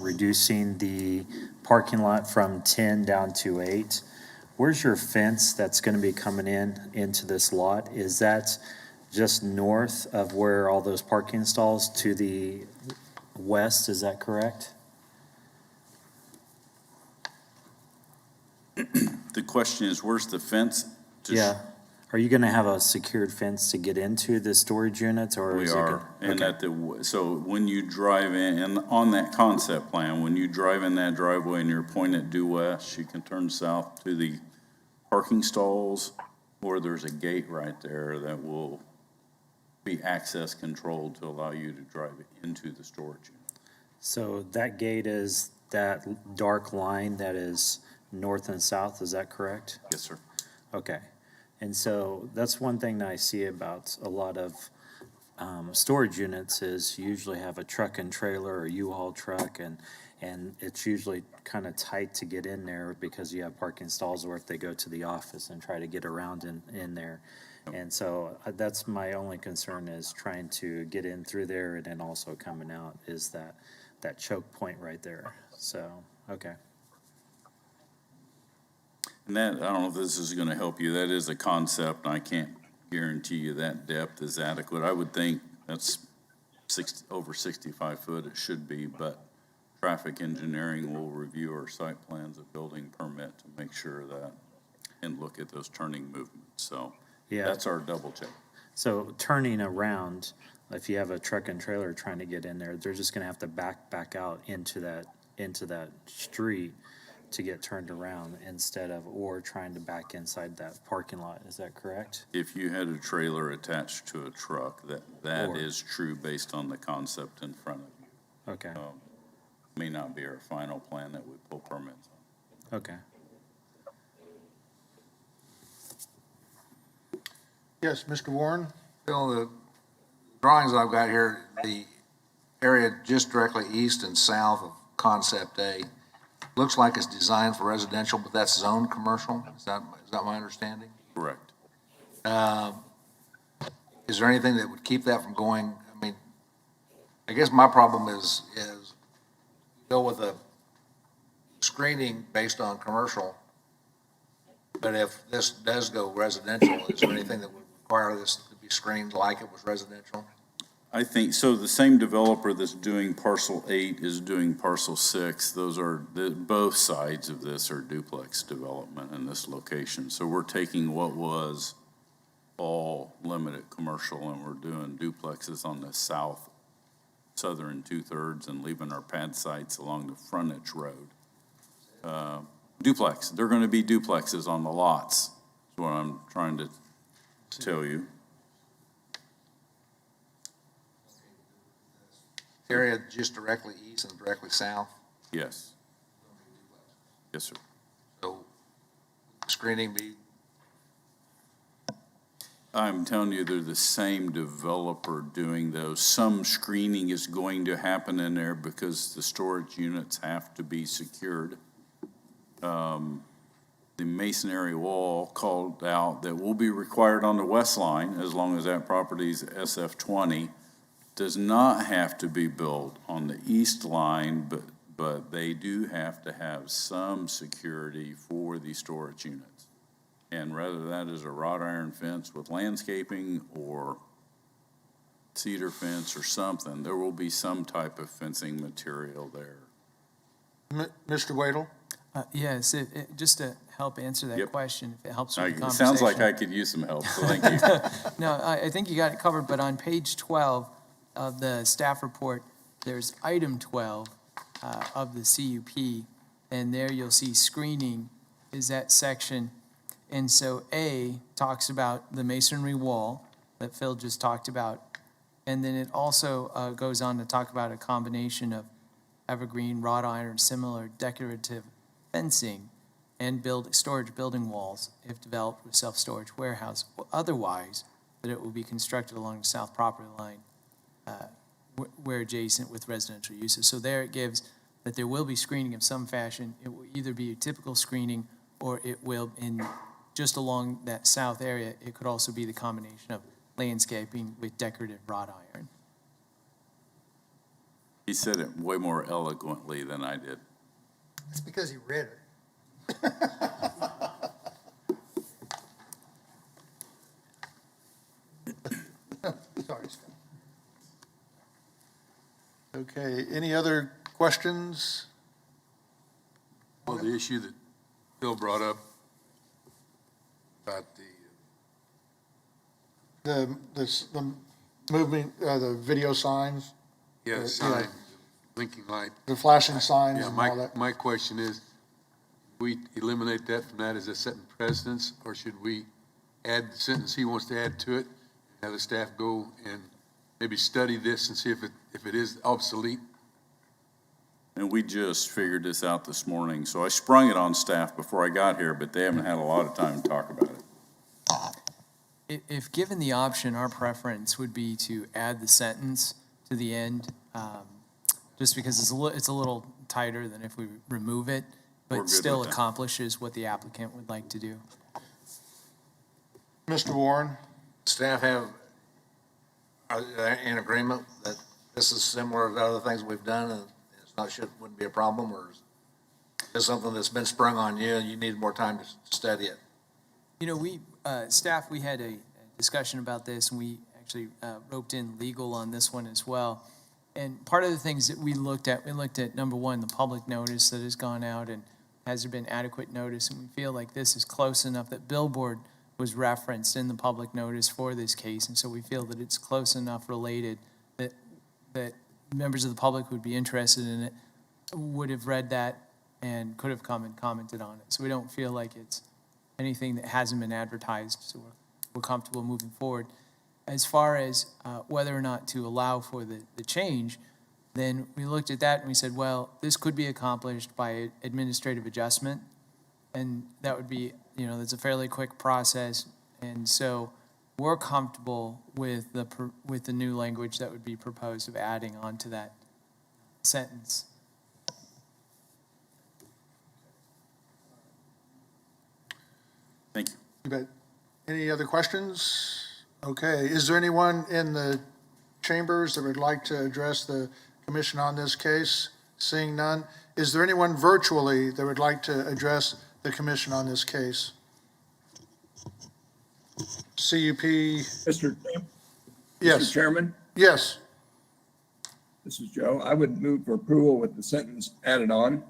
reducing the parking lot from 10 down to 8. Where's your fence that's going to be coming into this lot? Is that just north of where all those parking stalls to the west? Is that correct? The question is, where's the fence? Yeah. Are you going to have a secured fence to get into the storage units, or We is it are, and okay. so when you drive in, and on that concept plan, when you drive in that driveway and you're pointed due west, you can turn south to the parking stalls, or there's a gate right there that will be access controlled to allow you to drive into the storage unit. So that gate is that dark line that is north and south, is that correct? Yes, sir. Okay. And so that's one thing that I see about a lot of storage units is you usually have a truck and trailer or U-Haul truck, and it's usually kind of tight to get in there because you have parking stalls, or if they go to the office and try to get around in there. And so that's my only concern, is trying to get in through there, and then also coming out is that choke point right there. So, okay. And that, I don't know if this is gonna help you, that is a concept, and I can't guarantee you that depth is adequate. I would think that's over 65 foot it should be, but traffic engineering will review our site plans of building permit to make sure that, and look at those turning movements, so Yeah. that's our double check. So turning around, if you have a truck and trailer trying to get in there, they're just gonna have to back out into that street to get turned around instead of, or trying to back inside that parking lot. Is that correct? If you had a trailer attached to a truck, that Or- is true based on the concept in front of you. Okay, May not be our final plan that we pull permits on. okay. Yes, Mr. Warren? Phil, the drawings I've got here, the area just directly east and south of Concept A, looks like it's designed for residential, but that's zoned commercial. Is that my understanding? Correct. Is there anything that would keep that from going? I mean, I guess my problem is go with a screening based on commercial, but if this does go residential, is there anything that would require this to be screened like it was residential? I think, so the same developer that's doing parcel 8 is doing parcel 6. Those are, both sides of this are duplex development in this location. So we're taking what was all limited commercial, and we're doing duplexes on the southern 2/3 and leaving our pad sites along the frontage road. Duplex, they're gonna be duplexes on the lots, is what I'm trying to tell you. Area just directly east and directly south, Yes. Yes, sir. so screening be, I'm telling you, they're the same developer doing those. Some screening is going to happen in there because the storage units have to be secured. The masonry wall called out that will be required on the west line, as long as that property's SF20, does not have to be built on the east line, but they do have to have some security for the storage units. And whether that is a wrought iron fence with landscaping or cedar fence or something, there will be some type of fencing material there. Mr. Wadle? Yes, just to help answer that Yep. question, if it helps with the It conversation. sounds like I could use some help, so thank you. No, I think you got it covered, but on page 12 of the staff report, there's item 12 of the CUP, and there you'll see screening is that section. And so A talks about the masonry wall that Phil just talked about, and then it also goes on to talk about a combination of evergreen, wrought iron, similar decorative fencing, and storage building walls if developed with self-storage warehouse. Otherwise, that it will be constructed along the south property line where adjacent with residential uses. So there it gives that there will be screening of some fashion. It will either be a typical screening, or it will, just along that south area, it could also be the combination of landscaping with decorative wrought iron. He said it way more eloquently than I did. It's because he read it. Sorry, Scott. Okay, any other questions? Well, the issue that Phil brought up about The movement, the video signs, sign, blinking light. the flashing signs Yeah, and all that. my question is, we eliminate that from that as a setting precedence, or should we add the sentence he wants to add to it? Have the staff go and maybe study this and see if it is obsolete? And we just figured this out this morning, so I sprung it on staff before I got here, but they haven't had a lot of time to talk about it. If given the option, our preference would be to add the sentence to the end, just because it's a little tighter than if we remove it, We're but good still with that. accomplishes what the applicant would like to do. Mr. Warren? staff are they in agreement that this is similar to other things we've done and wouldn't be a problem, or is this something that's been sprung on you and you need more time to study it? You know, staff, we had a discussion about this, and we actually roped in legal on this one as well. And part of the things that we looked at, number one, the public notice that has gone out, and has there been adequate notice? And we feel like this is close enough that billboard was referenced in the public notice for this case. And so we feel that it's close enough related that members of the public who would be interested in it would have read that and could have come and commented on it. So we don't feel like it's anything that hasn't been advertised, so we're comfortable moving forward. As far as whether or not to allow for the change, then we looked at that and we said, well, this could be accomplished by administrative adjustment, and that would be, that's a fairly quick process, and so we're comfortable with the new language that would be proposed of adding on to that sentence. Thank you. You bet. Any other questions? Okay, is there anyone in the chambers that would like to address the commission on this case? Seeing none. Is there anyone virtually that would like to address the commission on this case? CUP? Mr. Yes. Chairman, Yes. this is Joe. I would move for approval with the sentence added on.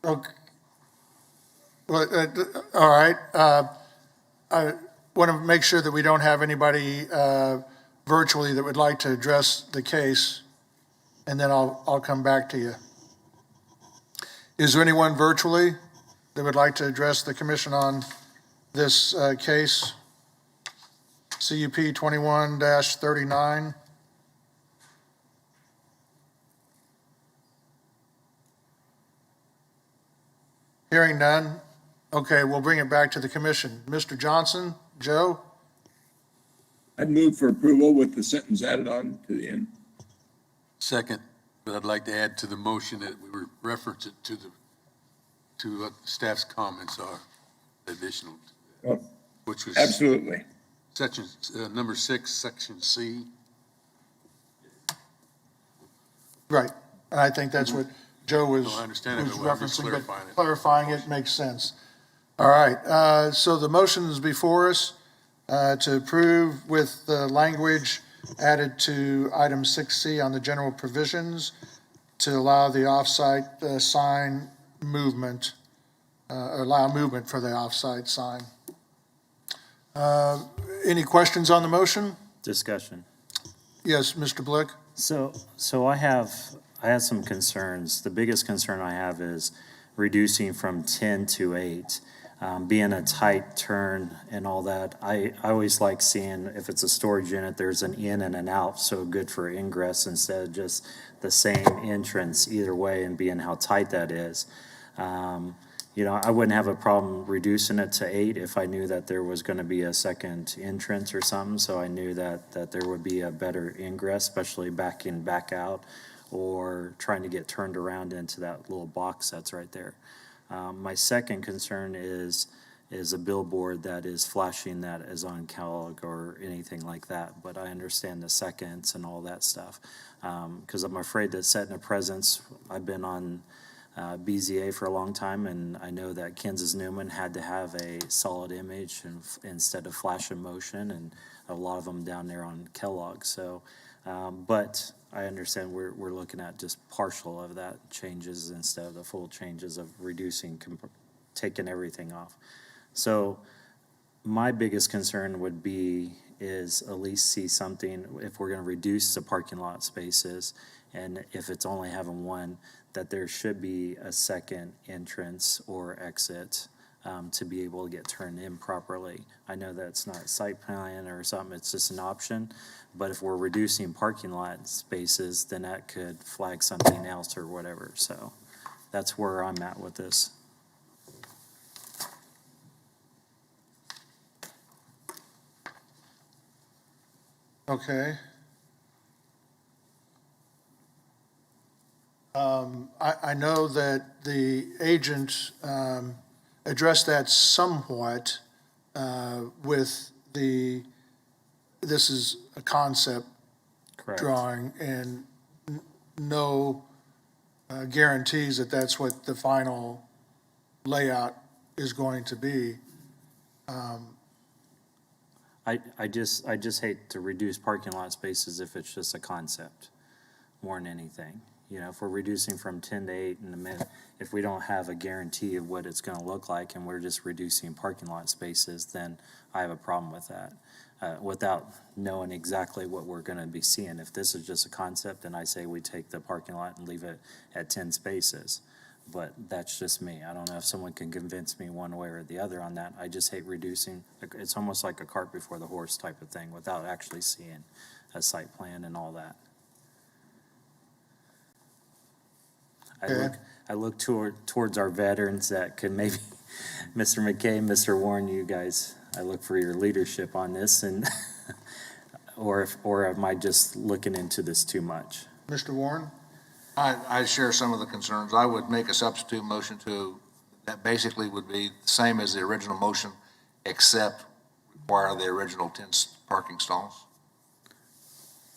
Okay. Well, all right. I want to make sure that we don't have anybody virtually that would like to address the case, and then I'll come back to you. Is there anyone virtually that would like to address the commission on this case? CUP 21-39. Hearing none. Okay, we'll bring it back to the commission. Mr. Johnson, Joe? I'd move for approval with the sentence added on to the end. Second, but I'd like to add to the motion that we reference it to what the staff's comments are, additional, Well, which was absolutely. section, number 6, section C. Right, and I think that's what Joe was No, I understand it, was but I'm just referencing, but clarifying it. clarifying it makes sense. All right, so the motion is before us to approve with the language added to item 6C on the general provisions to allow the off-site sign movement, allow movement for the off-site sign. Any questions on the motion? Discussion. Yes, Mr. Blick? So I have some concerns. The biggest concern I have is reducing from 10 to 8. Being a tight turn and all that, I always like seeing if it's a storage unit, there's an in and an out, so good for ingress instead of just the same entrance either way, and being how tight that is. I wouldn't have a problem reducing it to 8 if I knew that there was going to be a second entrance or something, so I knew that there would be a better ingress, especially back in, back out, or trying to get turned around into that little box that's right there. My second concern is a billboard that is flashing that is on Kellogg or anything like that, but I understand the seconds and all that stuff. Because I'm afraid that setting a presence, I've been on BZA for a long time, and I know that Kansas Newman had to have a solid image instead of flash and motion, and a lot of them down there on Kellogg. So, but I understand we're looking at just partial of that changes instead of the full changes of reducing, taking everything off. So my biggest concern would be is at least see something, if we're going to reduce the parking lot spaces, and if it's only having one, that there should be a second entrance or exit to be able to get turned in properly. I know that's not site plan or something, it's just an option, but if we're reducing parking lot spaces, then that could flag something else or whatever. So that's where I'm at with this. Okay. I know that the agent addressed that somewhat with this is a concept Correct. drawing, and no guarantees that that's what the final layout is going to be. I just hate to reduce parking lot spaces if it's just a concept more than anything. If we're reducing from 10 to 8 in a minute, if we don't have a guarantee of what it's going to look like and we're just reducing parking lot spaces, then I have a problem with that without knowing exactly what we're going to be seeing. If this is just a concept, then I say we take the parking lot and leave it at 10 spaces. But that's just me. I don't know if someone can convince me one way or the other on that. I just hate reducing. It's almost like a cart before the horse type of thing without actually seeing a site plan and all that. I look towards our veterans that could maybe, Mr. McKay, Mr. Warren, you guys, I look for your leadership on this, and or am I just looking into this too much? Mr. Warren? I share some of the concerns. I would make a substitute motion that basically would be the same as the original motion, except require the original 10 parking stalls.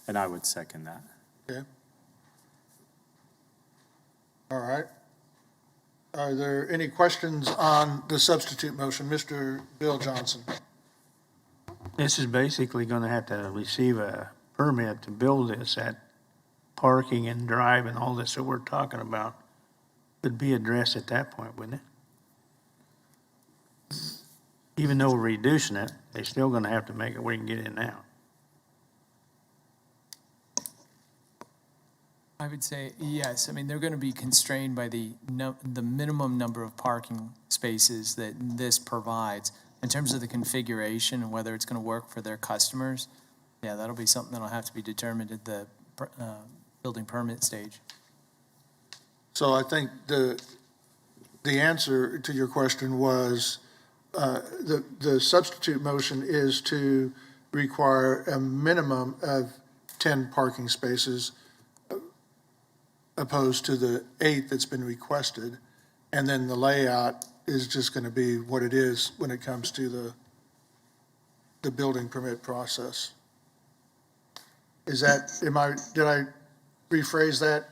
And I would second that. Okay. All right. Are there any questions on the substitute motion? Mr. Bill Johnson? This is basically going to have to receive a permit to build this. That parking and drive and all this that we're talking about would be addressed at that point, wouldn't it? even though we're reducing it, they're still gonna have to make it where you can get in and out. I would say, yes. I mean, they're going to be constrained by the minimum number of parking spaces that this provides. In terms of the configuration and whether it's going to work for their customers, yeah, that'll be something that'll have to be determined at the building permit stage. So I think the answer to your question was, the substitute motion is to require a minimum of 10 parking spaces opposed to the 8 that's been requested. And then the layout is just going to be what it is when it comes to the building permit process. Is that, did I rephrase that?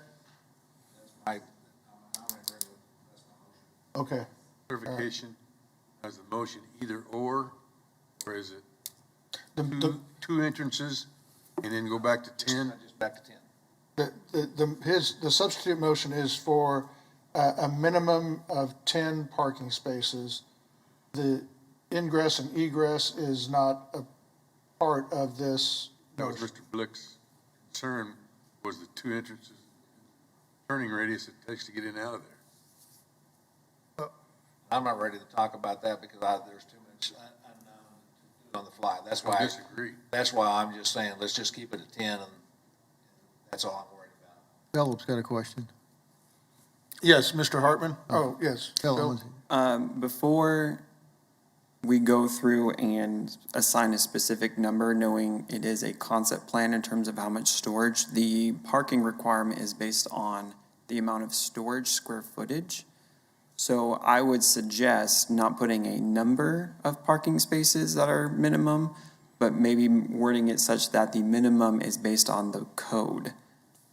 Okay. Clarification, is the motion either or is it The- two entrances and then go back to 10? Just back to 10. The substitute motion is for a minimum of 10 parking spaces. The ingress and egress is not a part of this. That was Mr. Blick's concern, was the 2 entrances, turning radius it takes to get in and out of there. I'm not ready to talk about that because there's too much unknown on the fly. That's why I disagree. That's why I'm just saying, let's just keep it at 10, and that's all I'm worried about. Philip's got a question. Yes, Mr. Hartman? Oh, yes. Philip. Before we go through and assign a specific number, knowing it is a concept plan in terms of how much storage, the parking requirement is based on the amount of storage square footage. So I would suggest not putting a number of parking spaces that are minimum, but maybe wording it such that the minimum is based on the code.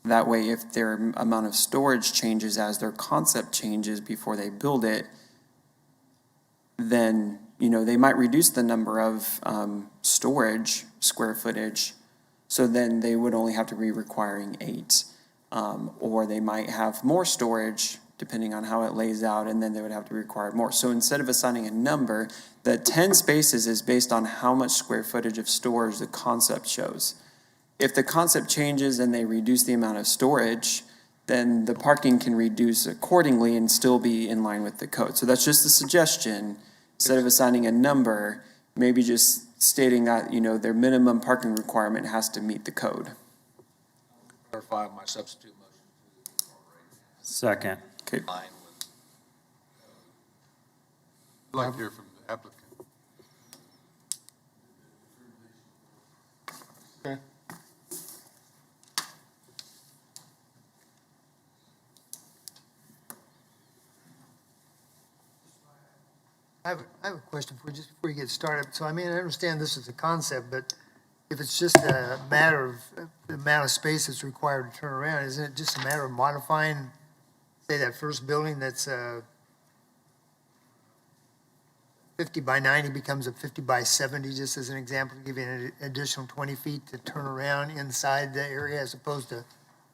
That way, if their amount of storage changes as their concept changes before they build it, then, they might reduce the number of storage square footage. So then they would only have to be requiring 8. Or they might have more storage depending on how it lays out, and then they would have to require more. So instead of assigning a number, the 10 spaces is based on how much square footage of storage the concept shows. If the concept changes and they reduce the amount of storage, then the parking can reduce accordingly and still be in line with the code. So that's just a suggestion. Instead of assigning a number, maybe just stating that, their minimum parking requirement has to meet the code. Clarify my substitute motion. Second. Okay. Line with I'd like to hear from the applicant. Okay. I have a question for you, just before you get started. So, I understand this is a concept, but if it's just a matter of the amount of space that's required to turn around, isn't it just a matter of modifying, say, that first building that's 50 by 90 becomes a 50 by 70, just as an example, to give you an additional 20 feet to turn around inside the area as opposed to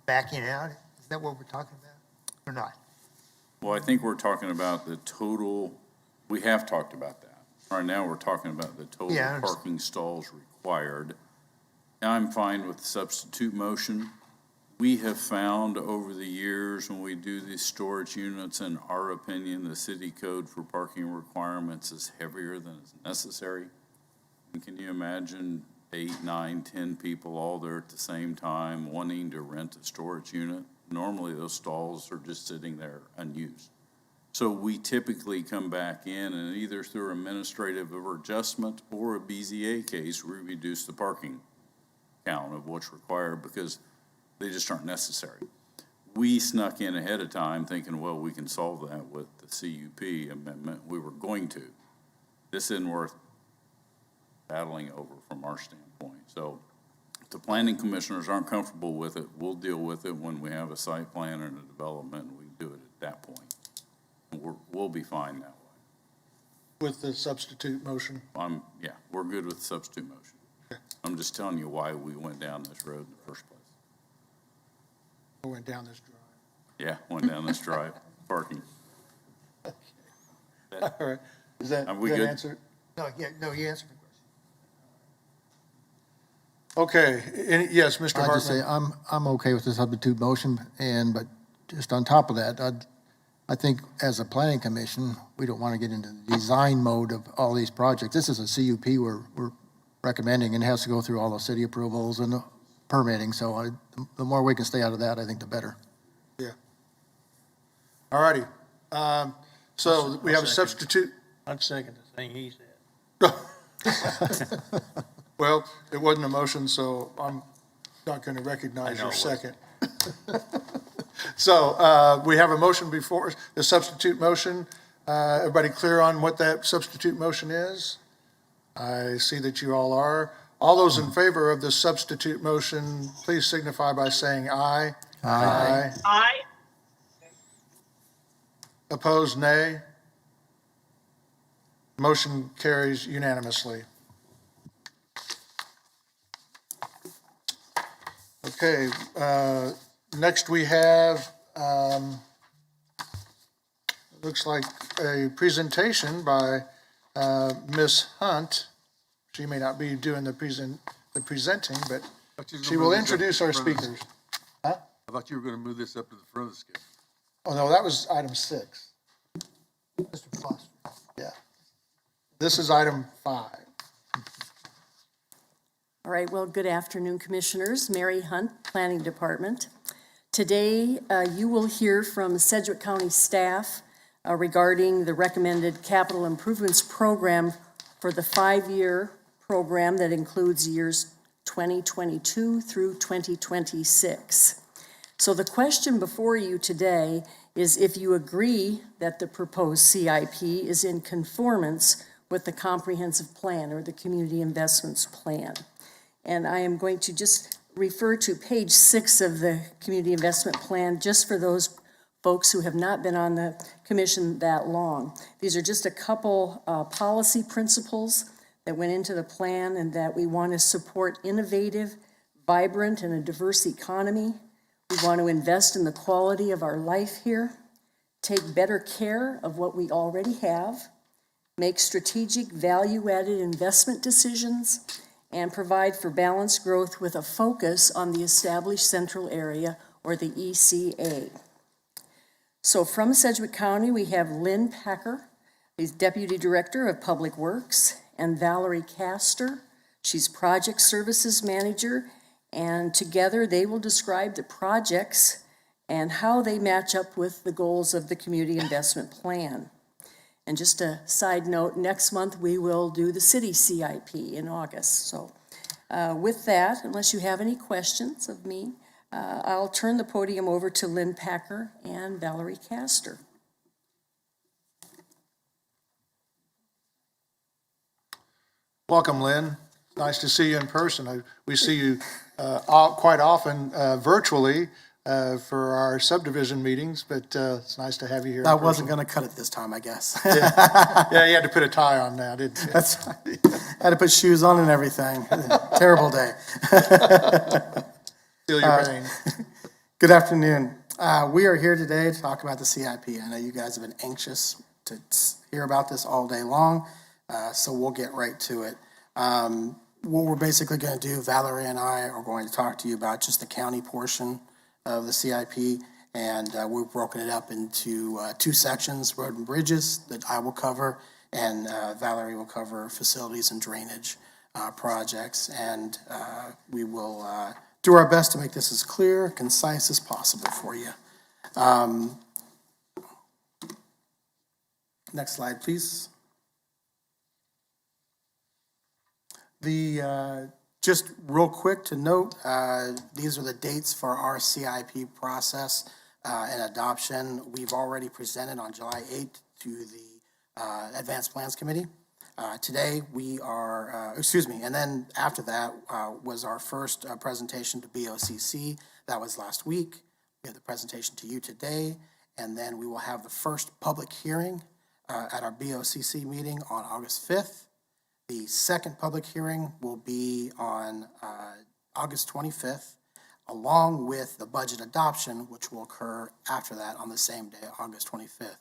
backing out? Is that what we're talking about or not? Well, I think we're talking about the total, we have talked about that. Right now, we're talking about the total parking stalls required. I'm fine with the substitute motion. We have found over the years when we do these storage units, in our opinion, the city code for parking requirements is heavier than is necessary. And can you imagine 8, 9, 10 people all there at the same time wanting to rent a storage unit? Normally, those stalls are just sitting there unused. So we typically come back in and either through administrative adjustment or a BZA case, we reduce the parking count of what's required because they just aren't necessary. We snuck in ahead of time thinking, well, we can solve that with the CUP amendment. We were going to. This isn't worth battling over from our standpoint. So if the planning commissioners aren't comfortable with it, we'll deal with it when we have a site plan and a development, and we can do it at that point. We'll be fine that way. With the substitute motion? Yeah, we're good with the substitute motion. Okay. I'm just telling you why we went down this road in the first place. I went down this drive. Yeah, went down this drive, parking. All right. Is that Are we good good? answer? No, you answered. Okay, yes, Mr. I just say, Hartman. I'm okay with the substitute motion, but just on top of that, I think as a planning commission, we don't want to get into the design mode of all these projects. This is a CUP we're recommending, and it has to go through all the city approvals and the permitting, so the more we can stay out of that, I think the better. Yeah. All righty. So we have a substitute. I'd second the thing he said. Well, it wasn't a motion, so I'm not going to recognize your second. So we have a motion before us, the substitute motion. Everybody clear on what that substitute motion is? I see that you all are. All those in favor of the substitute motion, please signify by saying aye. Aye. Aye. Opposed, nay. Motion carries unanimously. Okay, next we have, looks like a presentation by Ms. Hunt. She may not be doing the presenting, but she will introduce our speakers. I thought you were going to move this up to the front of the schedule. Oh, no, that was item 6. Mr. Foster. Yeah. This is item 5. All right, well, good afternoon, Commissioners. Mary Hunt, Planning Department. Today, you will hear from Sedgwick County staff regarding the recommended capital improvements program for the 5-year program that includes years 2022 through 2026. So the question before you today is if you agree that the proposed CIP is in conformance with the comprehensive plan or the community investments plan. And I am going to just refer to page 6 of the community investment plan just for those folks who have not been on the commission that long. These are just a couple policy principles that went into the plan and that we want to support innovative, vibrant, and a diverse economy. We want to invest in the quality of our life here, take better care of what we already have, make strategic value-added investment decisions, and provide for balanced growth with a focus on the established central area, or the ECA. So from Sedgwick County, we have Lynn Packer, who's Deputy Director of Public Works, and Valerie Castor. She's Project Services Manager, and together they will describe the projects and how they match up with the goals of the Community Investment Plan. And just a side note, next month we will do the city CIP in August. So with that, unless you have any questions of me, I'll turn the podium over to Lynn Packer and Valerie Castor. Welcome, Lynn. Nice to see you in person. We see you quite often virtually for our subdivision meetings, but it's nice to have you here. I wasn't going to cut it this time, I guess. Yeah, you had to put a tie on now, didn't you? That's right. Had to put shoes on and everything. Terrible day. Feel your pain. Good afternoon. We are here today to talk about the CIP. I know you guys have been anxious to hear about this all day long, so we'll get right to it. What we're basically going to do, Valerie and I are going to talk to you about just the county portion of the CIP, and we've broken it up into 2 sections, road and bridges, that I will cover, and Valerie will cover facilities and drainage projects, and we will do our best to make this as clear, concise as possible for you. Next slide, please. Just real quick to note, these are the dates for our CIP process and adoption. We've already presented on July 8th to the Advanced Plans Committee. Today we are, and then after that was our first presentation to BOCC. That was last week. We have the presentation to you today, and then we will have the first public hearing at our BOCC meeting on August 5th. The second public hearing will be on August 25th, along with the budget adoption, which will occur after that on the same day, August 25th.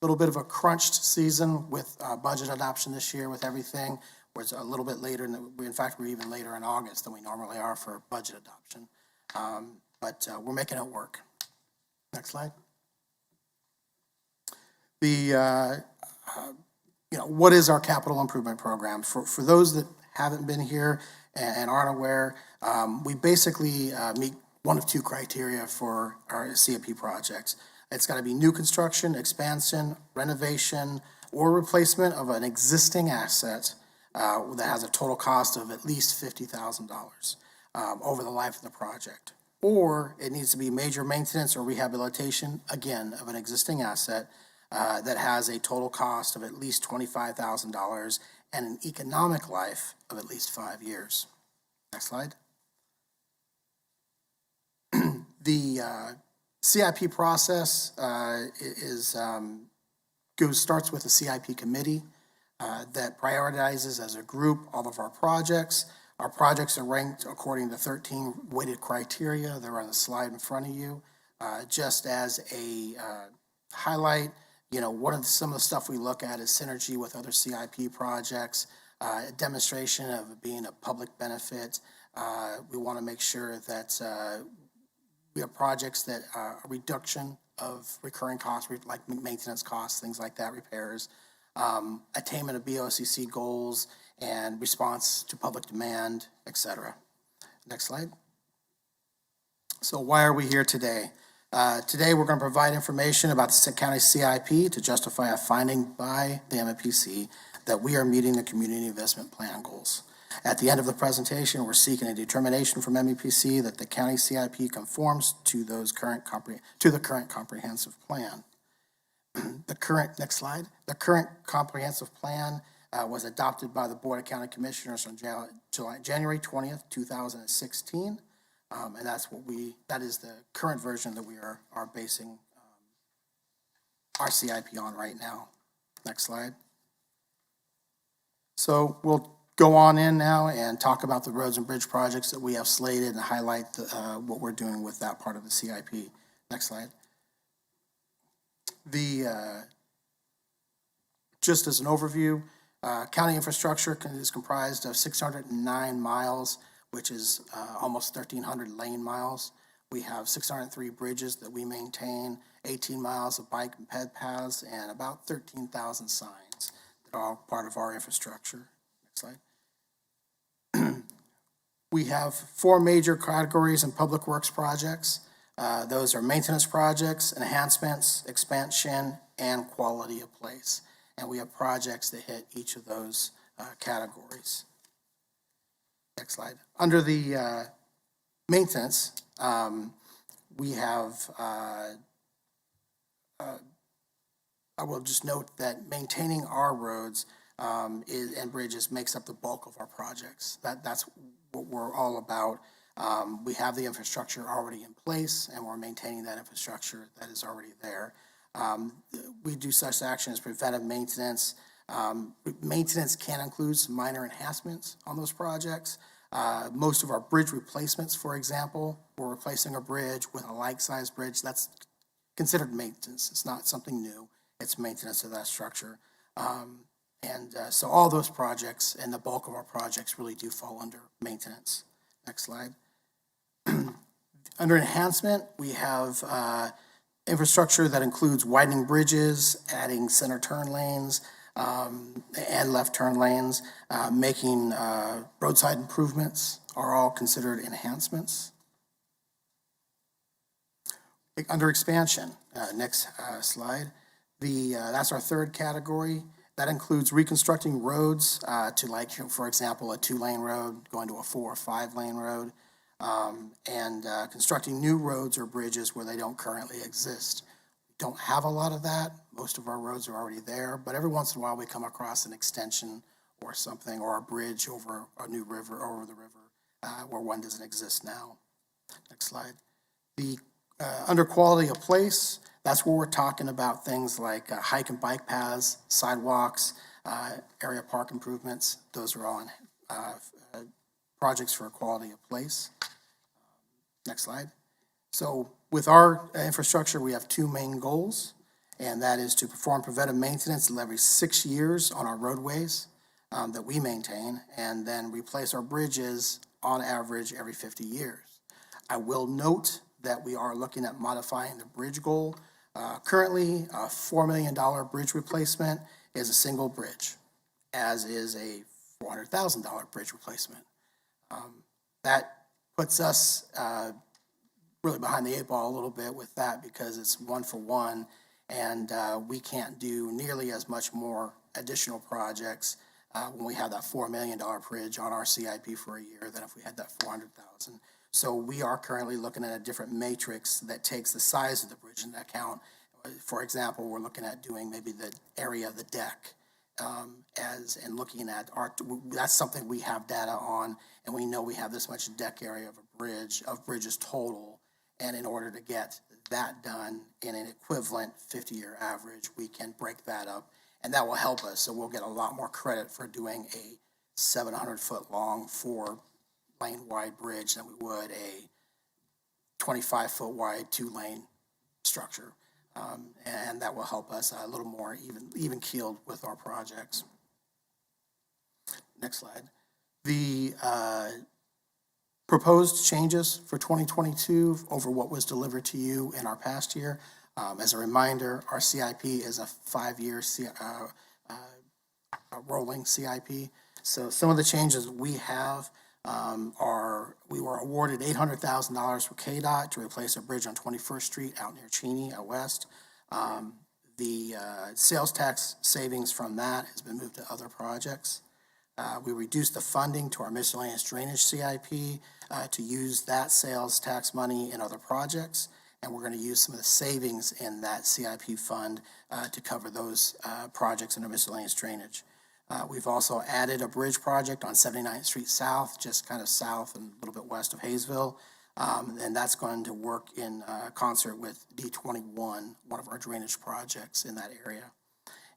little bit of a crunched season with budget adoption this year with everything. We're a little bit later, in fact, we're even later in August than we normally are for budget adoption. But we're making it work. Next slide. What is our capital improvement program? For those that haven't been here and aren't aware, we basically meet one of two criteria for our CIP projects. It's got to be new construction, expansion, renovation, or replacement of an existing asset that has a total cost of at least $50,000 over the life of the project. Or it needs to be major maintenance or rehabilitation, again, of an existing asset that has a total cost of at least $25,000 and an economic life of at least 5 years. Next slide. The CIP process starts with a CIP committee that prioritizes as a group all of our projects. Our projects are ranked according to 13 weighted criteria. They're on the slide in front of you. Just as a highlight, some of the stuff we look at is synergy with other CIP projects, a demonstration of it being a public benefit. We want to make sure that we have projects that are a reduction of recurring costs, like maintenance costs, things like that, repairs, attainment of BOCC goals, and response to public demand, etc. Next slide. So why are we here today? Today we're going to provide information about the county CIP to justify a finding by the MAPC that we are meeting the community investment plan goals. At the end of the presentation, we're seeking a determination from MAPC that the county CIP conforms to the current comprehensive plan. Next slide. The current comprehensive plan was adopted by the Board of County Commissioners on January 20th, 2016. And that is the current version that we are basing our CIP on right now. Next slide. So we'll go on in now and talk about the roads and bridge projects that we have slated and highlight what we're doing with that part of the CIP. Next slide. Just as an overview, county infrastructure is comprised of 609 miles, which is almost 1,300 lane miles. We have 603 bridges that we maintain, 18 miles of bike and ped paths, and about 13,000 signs that are all part of our infrastructure. Next slide. We have 4 major categories in public works projects. Those are maintenance projects, enhancements, expansion, and quality of place. And we have projects that hit each of those categories. Next slide. Under the maintenance, we have, I will just note that maintaining our roads and bridges makes up the bulk of our projects. That's what we're all about. We have the infrastructure already in place, and we're maintaining that infrastructure that is already there. We do such action as preventive maintenance. Maintenance can include some minor enhancements on those projects. Most of our bridge replacements, for example, we're replacing a bridge with a like-sized bridge. That's considered maintenance. It's not something new. It's maintenance of that structure. So all those projects and the bulk of our projects really do fall under maintenance. Next slide. Under enhancement, we have infrastructure that includes widening bridges, adding center turn lanes, and left turn lanes, making roadside improvements are all considered enhancements. Under expansion, next slide, that's our third category. That includes reconstructing roads to, for example, a 2-lane road going to a 4 or 5-lane road, and constructing new roads or bridges where they don't currently exist. We don't have a lot of that. Most of our roads are already there, but every once in a while we come across an extension or something, or a bridge over a new river, over the river, where one doesn't exist now. Next slide. Under quality of place, that's where we're talking about things like hike and bike paths, sidewalks, area park improvements. Those are all projects for quality of place. Next slide. So with our infrastructure, we have 2 main goals. and that is to perform preventive maintenance every 6 years on our roadways that we maintain, and then replace our bridges on average every 50 years. I will note that we are looking at modifying the bridge goal. Currently, a $4 million bridge replacement is a single bridge, as is a $400,000 bridge replacement. That puts us really behind the eight ball a little bit with that, because it's 1 for 1, and we can't do nearly as much more additional projects when we have that $4 million bridge on our CIP for a year than if we had that $400,000. So we are currently looking at a different matrix that takes the size of the bridge into account. For example, we're looking at doing maybe the area of the deck and looking at that's something we have data on, and we know we have this much deck area of a bridge, of bridges total, and in order to get that done in an equivalent 50-year average, we can break that up, and that will help us. So we'll get a lot more credit for doing a 700-foot long, 4-lane wide bridge than we would a 25-foot wide, 2-lane structure. And that will help us a little more even keeled with our projects. Next slide. The proposed changes for 2022 over what was delivered to you in our past year. As a reminder, our CIP is a 5-year rolling CIP. So some of the changes we have we were awarded $800,000 for KDOT to replace a bridge on 21st Street out near Cheney out west. The sales tax savings from that has been moved to other projects. We reduced the funding to our miscellaneous drainage CIP to use that sales tax money in other projects, and we're going to use some of the savings in that CIP fund to cover those projects in our miscellaneous drainage. We've also added a bridge project on 79th Street South, just kind of south and a little bit west of Hayesville, and that's going to work in concert with D21, one of our drainage projects in that area.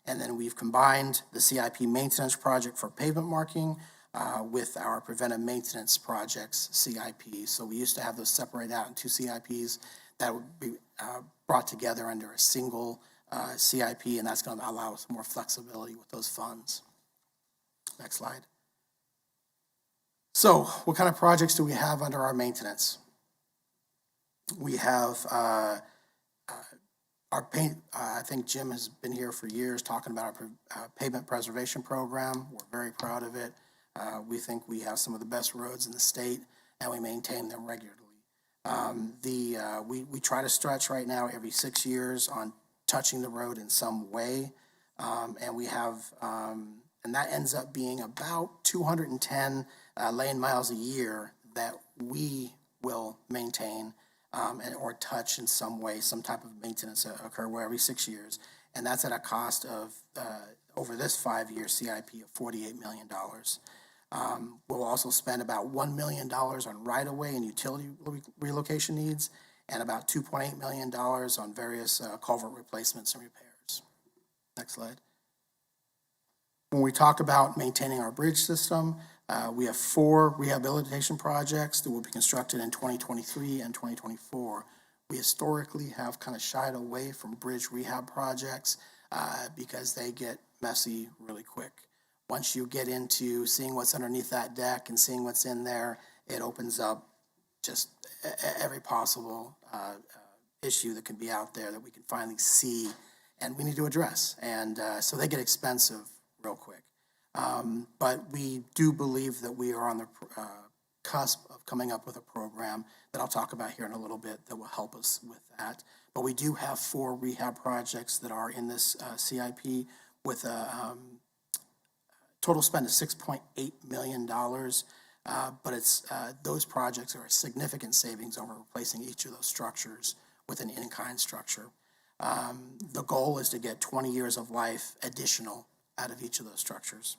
And then we've combined the CIP maintenance project for pavement marking with our preventive maintenance projects CIP. So we used to have those separated out in 2 CIPs that would be brought together under a single CIP, and that's going to allow us more flexibility with those funds. Next slide. So what kind of projects do we have under our maintenance? We have our paint, I think Jim has been here for years talking about our pavement preservation program. We're very proud of it. We think we have some of the best roads in the state, and we maintain them regularly. We try to stretch right now every 6 years on touching the road in some way, and we have and that ends up being about 210 lane miles a year that we will maintain or touch in some way, some type of maintenance occur where every 6 years. And that's at a cost of, over this 5-year CIP, of $48 million. We'll also spend about $1 million on right-of-way and utility relocation needs, and about $2.8 million on various culvert replacements and repairs. Next slide. When we talk about maintaining our bridge system, we have 4 rehabilitation projects that will be constructed in 2023 and 2024. We historically have kind of shied away from bridge rehab projects because they get messy really quick. Once you get into seeing what's underneath that deck and seeing what's in there, it opens up just every possible issue that can be out there that we can finally see and we need to address. And so they get expensive real quick. But we do believe that we are on the cusp of coming up with a program that I'll talk about here in a little bit that will help us with that. But we do have 4 rehab projects that are in this CIP with a total spend of $6.8 million. But it's those projects are a significant savings over replacing each of those structures with an in-kind structure. The goal is to get 20 years of life additional out of each of those structures.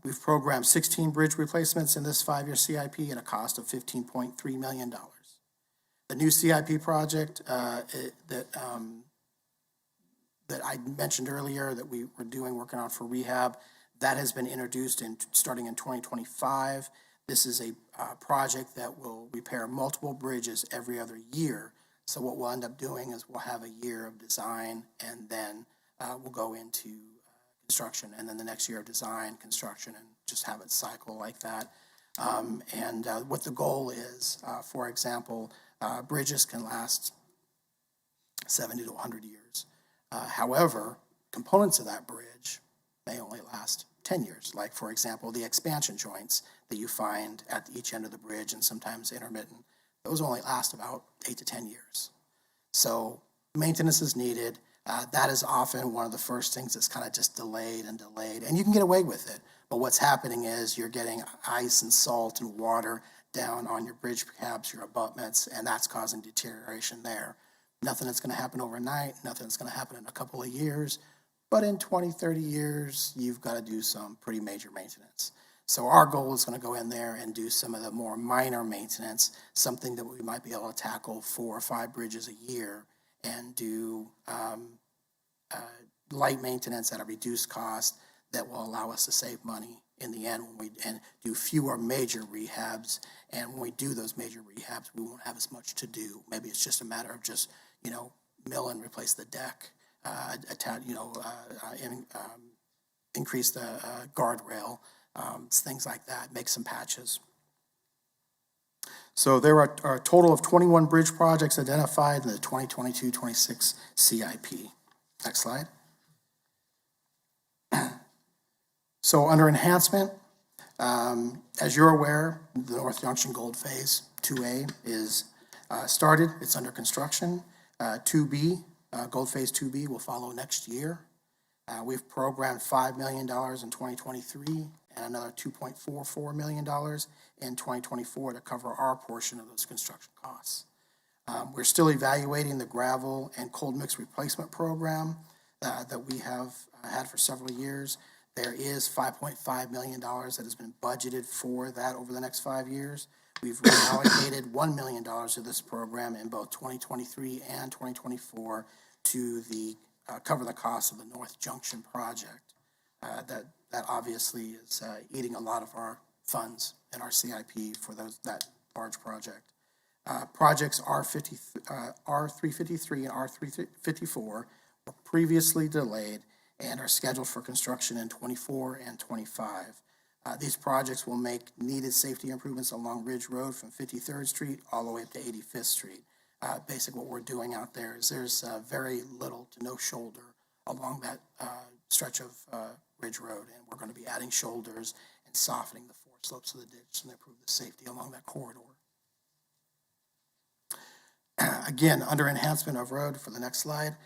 We've programmed 16 bridge replacements in this 5-year CIP at a cost of $15.3 million. The new CIP project that I mentioned earlier that we were working on for rehab, that has been introduced starting in 2025. This is a project that will repair multiple bridges every other year. So what we'll end up doing is we'll have a year of design, and then we'll go into construction, and then the next year of design, construction, and just have it cycle like that. And what the goal is, for example, bridges can last 70 to 100 years. However, components of that bridge may only last 10 years. Like, for example, the expansion joints that you find at each end of the bridge and sometimes intermittent, those only last about 8 to 10 years. So maintenance is needed. That is often one of the first things that's kind of just delayed, and you can get away with it. But what's happening is you're getting ice and salt and water down on your bridge cabs, your abutments, and that's causing deterioration there. Nothing that's going to happen overnight, nothing that's going to happen in a couple of years, but in 20, 30 years, you've got to do some pretty major maintenance. So our goal is going to go in there and do some of the more minor maintenance, something that we might be able to tackle 4 or 5 bridges a year, and do light maintenance at a reduced cost that will allow us to save money in the end and do fewer major rehabs. And when we do those major rehabs, we won't have as much to do. Maybe it's just a matter of just, mill and replace the deck, increase the guardrail, things like that, make some patches. So there are a total of 21 bridge projects identified in the 2022-26 CIP. Next slide. So under enhancement, as you're aware, the North Junction Gold Phase 2A is started. It's under construction. 2B, Gold Phase 2B will follow next year. We've programmed $5 million in 2023 and another $2.44 million in 2024 to cover our portion of those construction costs. We're still evaluating the gravel and cold mix replacement program that we have had for several years. There is $5.5 million that has been budgeted for that over the next 5 years. We've reallocated $1 million of this program in both 2023 and 2024 to cover the cost of the North Junction project. That obviously is eating a lot of our funds in our CIP for that large project. Projects R353 and R354 were previously delayed and are scheduled for construction in 24 and 25. These projects will make needed safety improvements along Ridge Road from 53rd Street all the way up to 85th Street. Basically what we're doing out there is there's very little to no shoulder along that stretch of Ridge Road, and we're going to be adding shoulders and softening the four slopes of the ditch and improve the safety along that corridor. Again, under enhancement of road, for the next slide,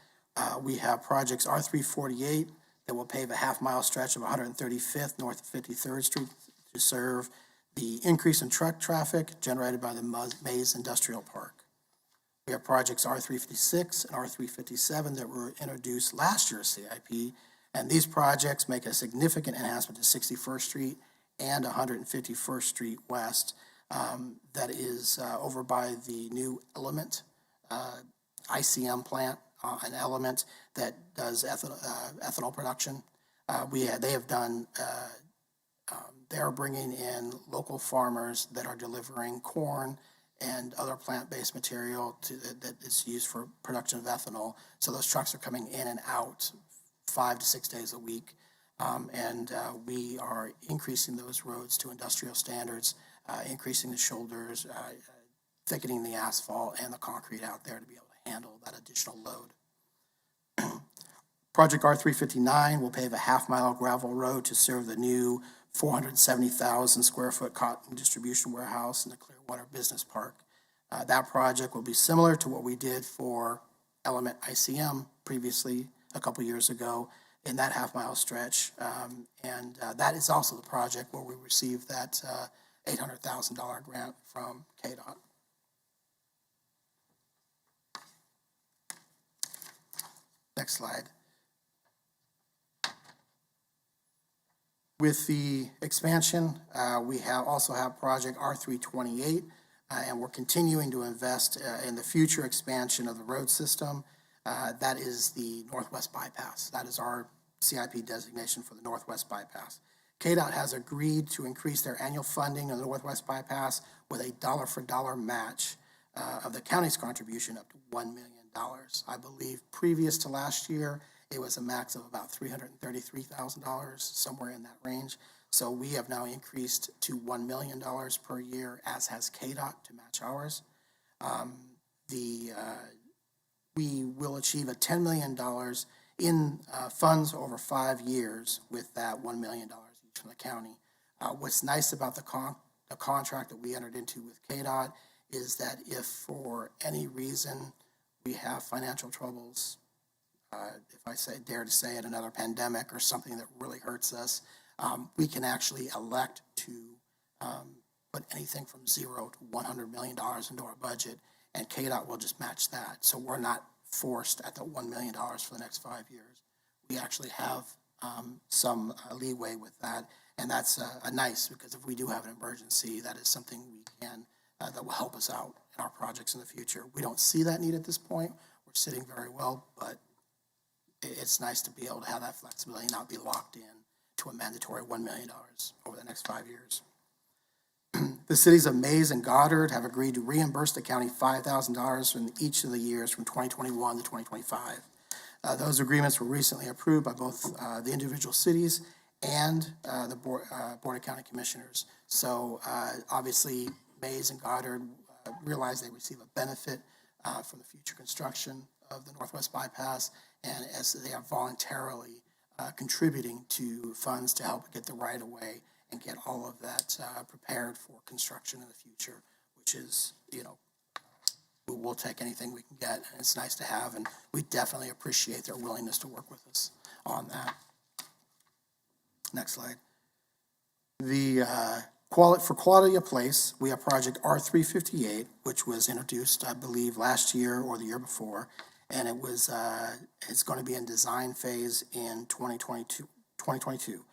we have projects R348 that will pave a half-mile stretch of 135th north of 53rd Street to serve the increase in truck traffic generated by the Maze Industrial Park. We have projects R356 and R357 that were introduced last year's CIP, and these projects make a significant enhancement to 61st Street and 151st Street West. That is over by the new Element ICM plant, an Element that does ethanol production. They are bringing in local farmers that are delivering corn and other plant-based material that is used for production of ethanol. So those trucks are coming in and out 5 to 6 days a week. We are increasing those roads to industrial standards, increasing the shoulders, thickening the asphalt and the concrete out there to be able to handle that additional load. Project R359 will pave a half-mile gravel road to serve the new 470,000 square foot cotton distribution warehouse in the Clearwater Business Park. That project will be similar to what we did for Element ICM previously a couple years ago in that half-mile stretch. That is also the project where we received that $800,000 grant from KDOT. Next slide. With the expansion, we also have project R328, and we're continuing to invest in the future expansion of the road system. That is the Northwest Bypass. That is our CIP designation for the Northwest Bypass. KDOT has agreed to increase their annual funding of the Northwest Bypass with a dollar-for-dollar match of the county's contribution up to $1 million. I believe previous to last year, it was a max of about $333,000, somewhere in that range. So we have now increased to $1 million per year, as has KDOT, to match ours. We will achieve a $10 million in funds over 5 years with that $1 million each from the county. What's nice about the contract that we entered into with KDOT is that if for any reason we have financial troubles, if I dare to say it, another pandemic or something that really hurts us, we can actually elect to put anything from $0 to $100 million into our budget, and KDOT will just match that. So we're not forced at the $1 million for the next 5 years. We actually have some leeway with that, and that's a nice, because if we do have an emergency, that is something we can, that will help us out in our projects in the future. We don't see that need at this point. We're sitting very well, but it's nice to be able to have that flexibility and not be locked in to a mandatory $1 million over the next 5 years. The cities of Mays and Goddard have agreed to reimburse the county $5,000 in each of the years from 2021 to 2025. Those agreements were recently approved by both the individual cities and the Board of County Commissioners. So obviously, Mays and Goddard realize they receive a benefit from the future construction of the Northwest Bypass, and as they are voluntarily contributing to funds to help get the right-of-way and get all of that prepared for construction in the future, which is, we'll take anything we can get, and it's nice to have, and we definitely appreciate their willingness to work with us on that. Next slide. For quality of place, we have project R358, which was introduced, I believe, last year or the year before, and it was it's going to be in design phase in 2022.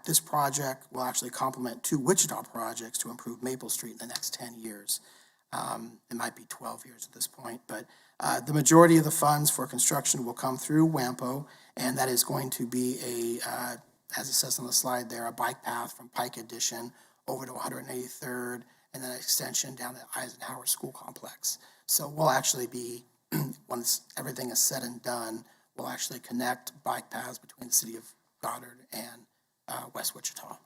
This project will actually complement 2 Wichita projects to improve Maple Street in the next 10 years. It might be 12 years at this point, but the majority of the funds for construction will come through WAMPO, and that is going to be as it says on the slide there, a bike path from Pike Addition over to 183rd, and then an extension down the Eisenhower School Complex. So we'll actually be, once everything is said and done, we'll actually connect bike paths between the city of Goddard and West Wichita.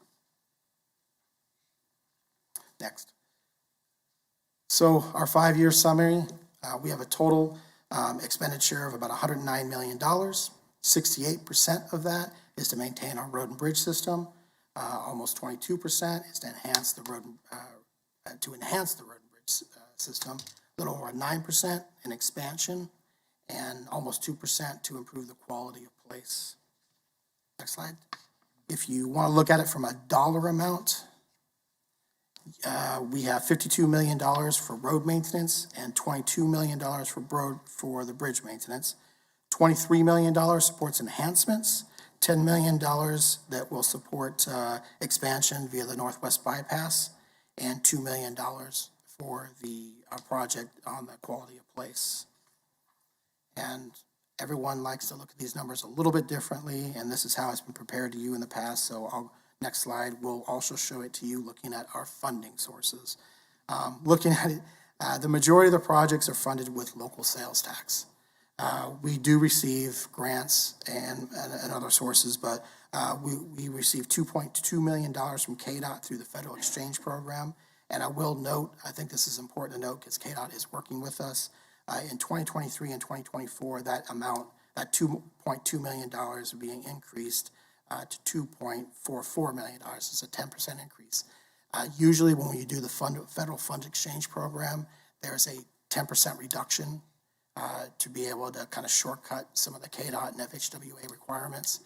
Next. So our 5-year summary, we have a total expenditure of about $109 million. 68% of that is to maintain our road and bridge system. Almost 22% is to enhance the road and bridge system. A little over 9% in expansion, and almost 2% to improve the quality of place. Next slide. If you want to look at it from a dollar amount, we have $52 million for road maintenance and $22 million for the bridge maintenance. $23 million supports enhancements, $10 million that will support expansion via the Northwest Bypass, and $2 million for the project on the quality of place. And everyone likes to look at these numbers a little bit differently, and this is how it's been prepared to you in the past. So next slide, we'll also show it to you looking at our funding sources. Looking at it, the majority of the projects are funded with local sales tax. We do receive grants and other sources, but we receive $2.2 million from KDOT through the Federal Exchange Program. And I will note, I think this is important to note because KDOT is working with us. In 2023 and 2024, that amount, that $2.2 million is being increased to $2.44 million. It's a 10% increase. Usually when we do the Federal Fund Exchange Program, there's a 10% reduction to be able to kind of shortcut some of the KDOT and FHWA requirements.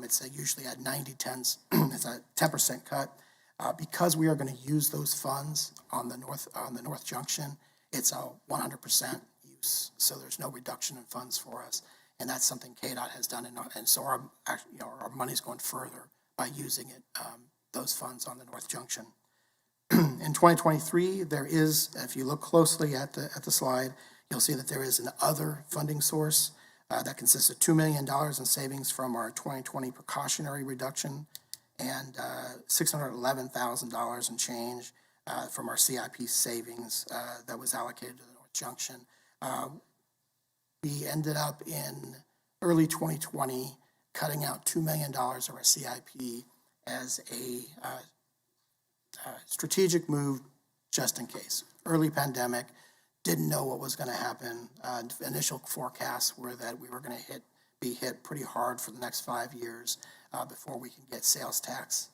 It's usually at 90/10s. It's a 10% cut. Because we are going to use those funds on the North Junction, it's a 100% use. So there's no reduction in funds for us, and that's something KDOT has done. And so our money's going further by using it, those funds on the North Junction. In 2023, there is, if you look closely at the slide, you'll see that there is an other funding source that consists of $2 million in savings from our 2020 precautionary reduction and $611,000 in change from our CIP savings that was allocated to the Junction. We ended up in early 2020 cutting out $2 million of our CIP as a strategic move just in case. Early pandemic, didn't know what was going to happen. Initial forecasts were that we were going to be hit pretty hard for the next 5 years before we can get sales tax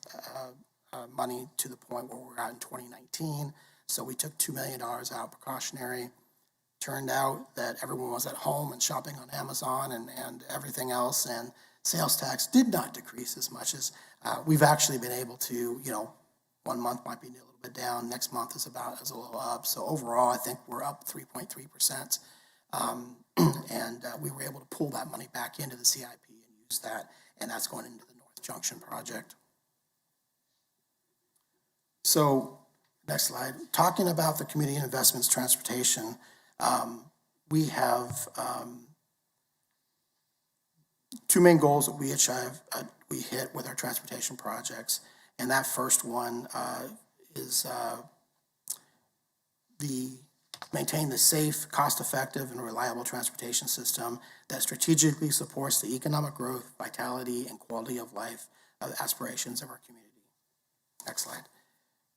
money to the point where we're at in 2019. So we took $2 million out precautionary. Turned out that everyone was at home and shopping on Amazon and everything else, and sales tax did not decrease as much as we've actually been able to, 1 month might be a little bit down, next month is a little up. So overall, I think we're up 3.3%. And we were able to pull that money back into the CIP and use that, and that's going into the North Junction project. So next slide. Talking about the community investments transportation, we have two main goals that we hit with our transportation projects. And that first one is maintain the safe, cost-effective, and reliable transportation system that strategically supports the economic growth, vitality, and quality of life aspirations of our community. Next slide.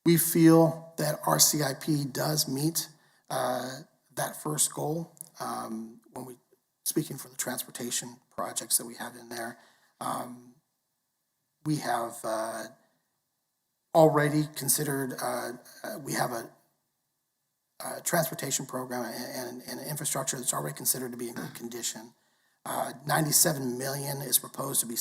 We feel that our CIP does meet that first goal. When we speaking for the transportation projects that we have in there, we have already considered, we have a transportation program and infrastructure that's already considered to be in good condition. $97 million is proposed to be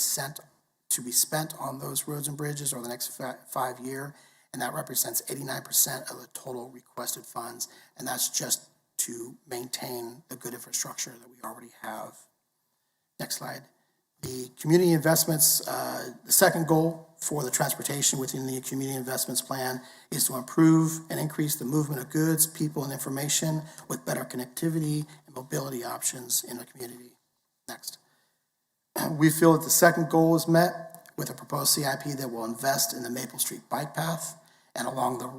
spent on those roads and bridges over the next 5 years, and that represents 89% of the total requested funds, and that's just to maintain the good infrastructure that we already have. Next slide. The community investments, the second goal for the transportation within the community investments plan is to improve and increase the movement of goods, people, and information with better connectivity and mobility options in the community. Next. We feel that the second goal is met with a proposed CIP that will invest in the Maple Street bike path and along the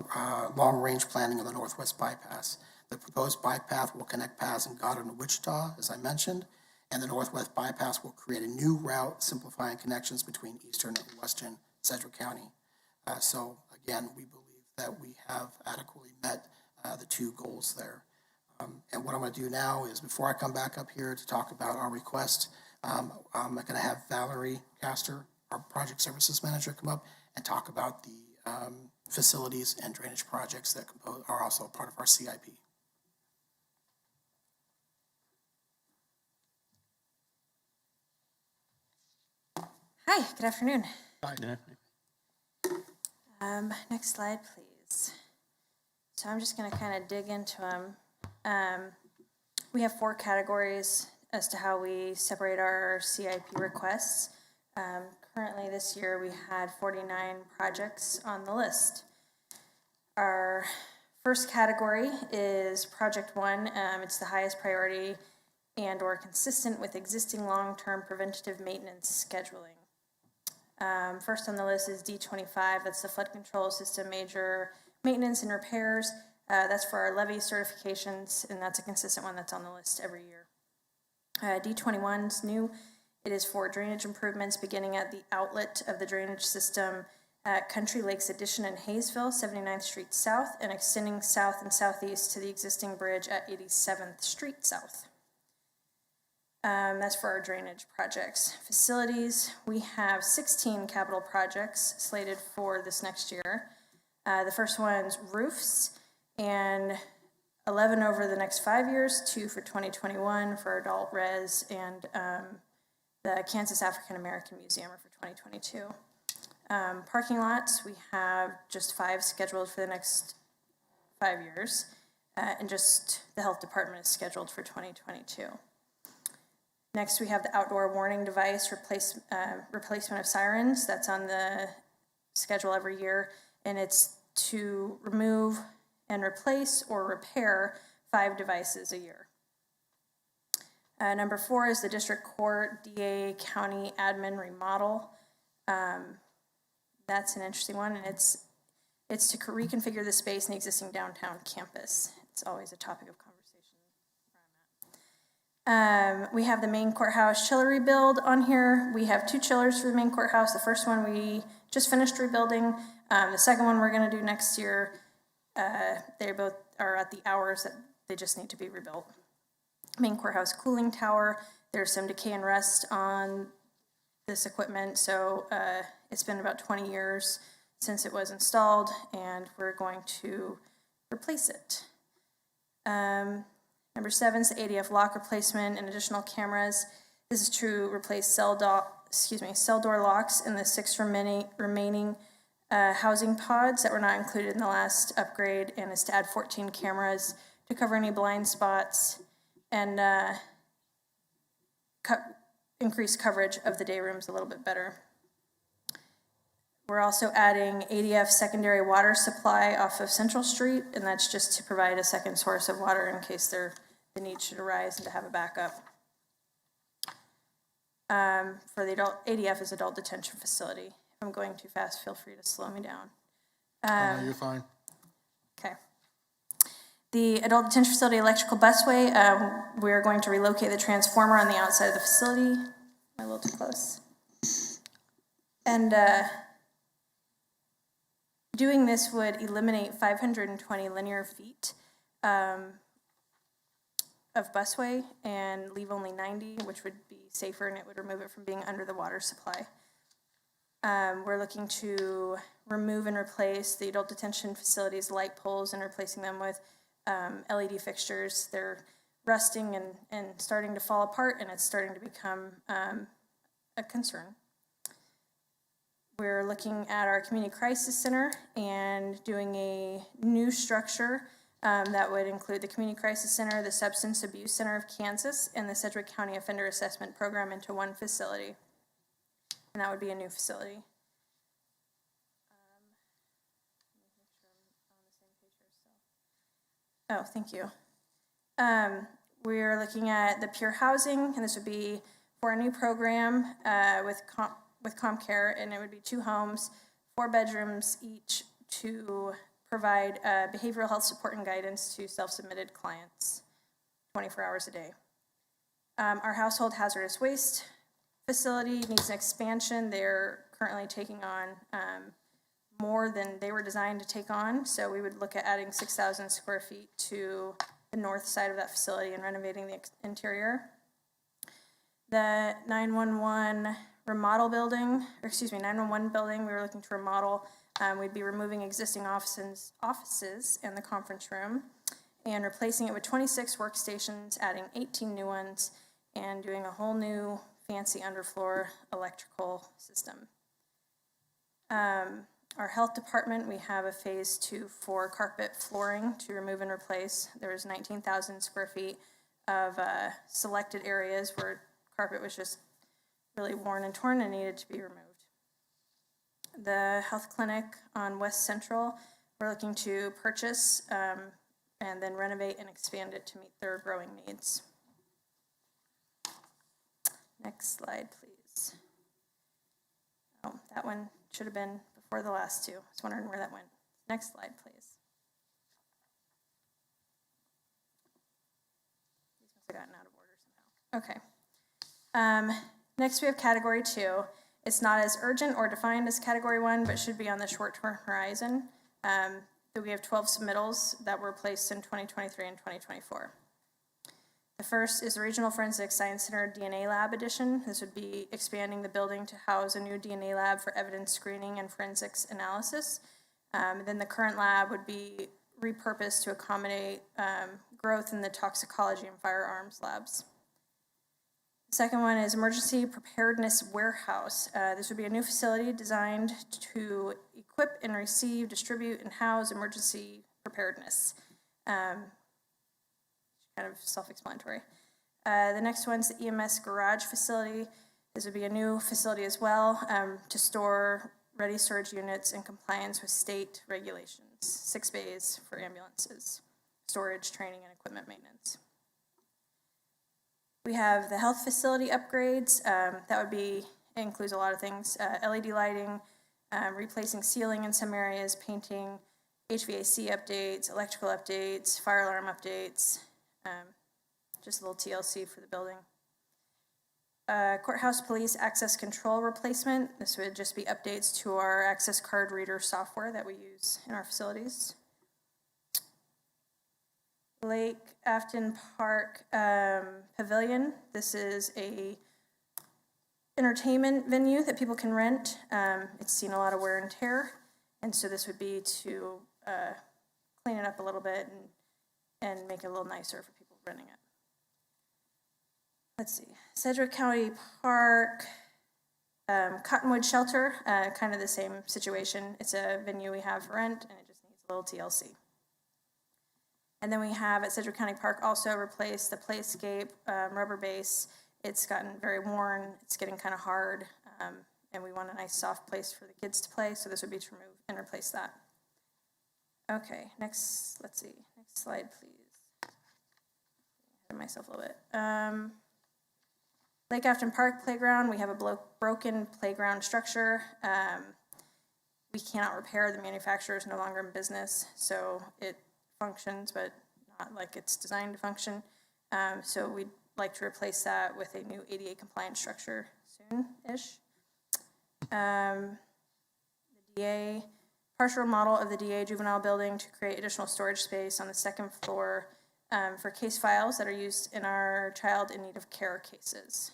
long-range planning of the Northwest Bypass. The proposed bike path will connect paths in Goddard and Wichita, as I mentioned, and the Northwest Bypass will create a new route simplifying connections between Eastern and Western Sedgwick County. So again, we believe that we have adequately met the two goals there. And what I'm going to do now is, before I come back up here to talk about our request, I'm going to have Valerie Castor, our project services manager, come up and talk about the facilities and drainage projects that are also part of our CIP. Hi, good afternoon. Hi. Next slide, please. So I'm just going to kind of dig into them. We have 4 categories as to how we separate our CIP requests. Currently this year we had 49 projects on the list. Our first category is Project 1. It's the highest priority and or consistent with existing long-term preventative maintenance scheduling. First on the list is D25. That's the flood control system major maintenance and repairs. That's for our levee certifications, and that's a consistent one that's on the list every year. D21 is new. It is for drainage improvements beginning at the outlet of the drainage system at Country Lakes Addition in Hayesville, 79th Street South, and extending south and southeast to the existing bridge at 87th Street South. That's for our drainage projects. Facilities, we have 16 capital projects slated for this next year. The first one's roofs, and 11 over the next 5 years, 2 for 2021 for adult res, and the Kansas African American Museum are for 2022. Parking lots, we have just 5 scheduled for the next 5 years, and just the health department is scheduled for 2022. Next, we have the outdoor warning device replacement of sirens. That's on the schedule every year, and it's to remove and replace or repair 5 devices a year. Number 4 is the district court DA county admin remodel. That's an interesting one, and it's to reconfigure the space in the existing downtown campus. it's always a topic of conversation where I'm at. We have the main courthouse chiller rebuild on here. We have 2 chillers for the main courthouse. The first one we just finished rebuilding. The second one we're going to do next year. They both are at the hours that they just need to be rebuilt. Main courthouse cooling tower. There's some decay and rust on this equipment, so it's been about 20 years since it was installed, and we're going to replace it. Number 7 is the ADF lock replacement and additional cameras. This is to replace cell door locks in the 6 remaining housing pods that were not included in the last upgrade, and is to add 14 cameras to cover any blind spots and increase coverage of the day rooms a little bit better. We're also adding ADF secondary water supply off of Central Street, and that's just to provide a second source of water in case the need should arise and to have a backup. For the ADF is adult detention facility. If I'm going too fast, feel free to slow me down. No, you're fine. Okay. The adult detention facility electrical busway, we're going to relocate the transformer on the outside of the facility. Am I a little too close? And doing this would eliminate 520 linear feet of busway and leave only 90, which would be safer, and it would remove it from being under the water supply. We're looking to remove and replace the adult detention facility's light poles and replacing them with LED fixtures. They're rusting and starting to fall apart, and it's starting to become a concern. We're looking at our community crisis center and doing a new structure that would include the community crisis center, the substance abuse center of Kansas, and the Sedgwick County Offender Assessment Program into one facility. And that would be a new facility. Oh, thank you. We're looking at the Pure Housing, and this would be for a new program with ComCare, and it would be 2 homes, 4 bedrooms each, to provide behavioral health support and guidance to self-submitted clients 24 hours a day. Our household hazardous waste facility needs an expansion. They're currently taking on more than they were designed to take on, so we would look at adding 6,000 square feet to the north side of that facility and renovating the interior. The 911 remodel building, 911 building, we were looking to remodel. We'd be removing existing offices and the conference room and replacing it with 26 workstations, adding 18 new ones, and doing a whole new fancy underfloor electrical system. Our health department, we have a phase 2 for carpet flooring to remove and replace. There was 19,000 square feet of selected areas where carpet was just really worn and torn and needed to be removed. The health clinic on West Central, we're looking to purchase and then renovate and expand it to meet their growing needs. Next slide, please. Oh, that one should have been before the last 2. I was wondering where that went. Next slide, please. These must have gotten out of order somehow. Okay. Next, we have category 2. It's not as urgent or defined as category 1, but should be on the short-term horizon. We have 12 submittals that were placed in 2023 and 2024. The first is the Regional Forensic Science Center DNA Lab addition. This would be expanding the building to house a new DNA lab for evidence screening and forensics analysis. Then the current lab would be repurposed to accommodate growth in the toxicology and firearms labs. The second one is Emergency Preparedness Warehouse. This would be a new facility designed to equip and receive, distribute, and house emergency preparedness. Kind of self-explanatory. The next one's the EMS garage facility. This would be a new facility as well to store ready storage units in compliance with state regulations. 6 bays for ambulances, storage, training, and equipment maintenance. We have the health facility upgrades. That would be, it includes a lot of things. LED lighting, replacing ceiling in some areas, painting, HVAC updates, electrical updates, fire alarm updates, just a little TLC for the building. Courthouse police access control replacement. This would just be updates to our access card reader software that we use in our facilities. Lake Afton Park Pavilion. This is a entertainment venue that people can rent. It's seen a lot of wear and tear, and so this would be to clean it up a little bit and make it a little nicer for people renting it. Let's see, Sedgwick County Park, Cottonwood Shelter, kind of the same situation. It's a venue we have for rent, and it just needs a little TLC. And then we have at Sedgwick County Park also replaced the Playscape rubber base. It's gotten very worn, it's getting kind of hard, and we want a nice soft place for the kids to play, so this would be to remove and replace that. Okay, next, let's see, next slide, please. Ahead of myself a little bit. Lake Afton Park Playground, we have a broken playground structure. We cannot repair, the manufacturer is no longer in business, so it functions, but not like it's designed to function. So we'd like to replace that with a new ADA compliant structure soon-ish. The DA, partial remodel of the DA juvenile building to create additional storage space on the second floor for case files that are used in our child in need of care cases.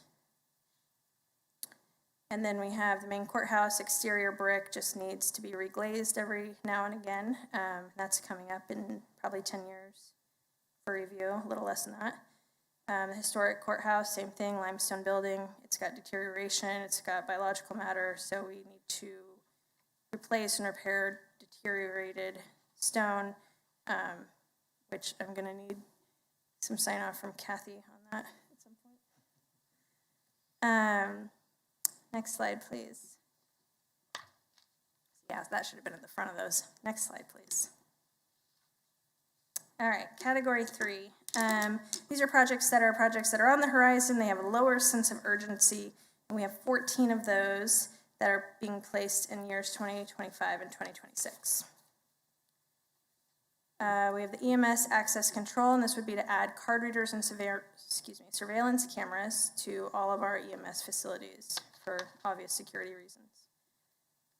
And then we have the main courthouse exterior brick just needs to be reglazed every now and again. That's coming up in probably 10 years for review, a little less than that. The historic courthouse, same thing, limestone building. It's got deterioration, it's got biological matter, so we need to replace and repair deteriorated stone, which I'm gonna need some sign off from Kathy on that at some point. Next slide, please. Yeah, that should have been at the front of those. Next slide, please. All right, category 3. These are projects that are on the horizon. They have a lower sense of urgency, and we have 14 of those that are being placed in years 2025 and 2026. We have the EMS access control, and this would be to add card readers and surveillance cameras to all of our EMS facilities for obvious security reasons.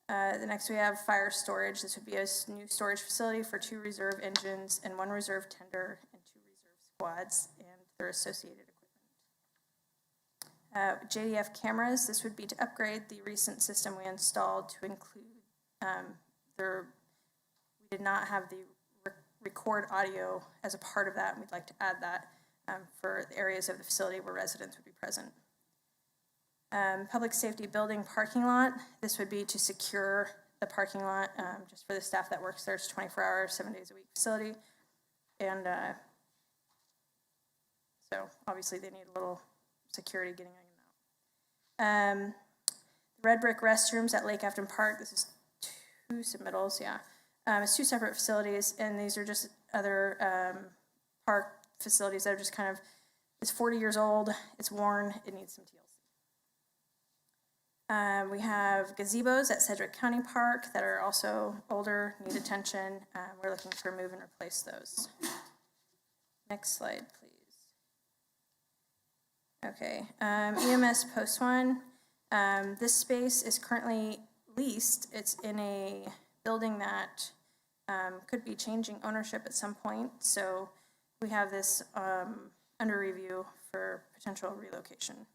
The next we have fire storage. This would be a new storage facility for 2 reserve engines and 1 reserve tender and 2 reserve squads and their associated equipment. JDF cameras. This would be to upgrade the recent system we installed to include we did not have the record audio as a part of that, and we'd like to add that for the areas of the facility where residents would be present. Public safety building parking lot. This would be to secure the parking lot just for the staff that works there. It's 24 hours, 7 days a week facility. And so obviously they need a little security getting in and out. The red brick restrooms at Lake Afton Park. This is 2 submittals, yeah. It's 2 separate facilities, and these are just other park facilities that are just kind of, it's 40 years old, it's worn, it needs some TLC. We have gazebos at Sedgwick County Park that are also older, need attention. We're looking to remove and replace those. Next slide, please. Okay, EMS Post 1. This space is currently leased. It's in a building that could be changing ownership at some point, so we have this under review for potential relocation.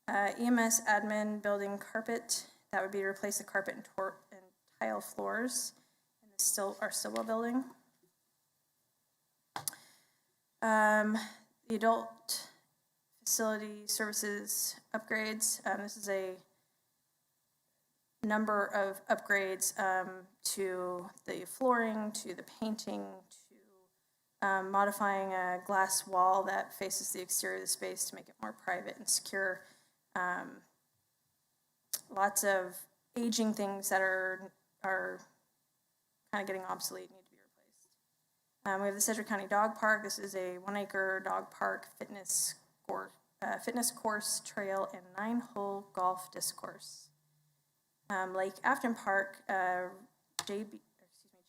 EMS admin building carpet, that would be to replace the carpet and tile floors in our Stillwell building. The adult facility services upgrades, this is a number of upgrades to the flooring, to the painting, to modifying a glass wall that faces the exterior of the space to make it more private and secure. Lots of aging things that are kind of getting obsolete, need to be replaced. We have the Sedgwick County Dog Park. This is a 1-acre dog park, fitness course, trail, and 9-hole golf disc course. Lake Afton Park,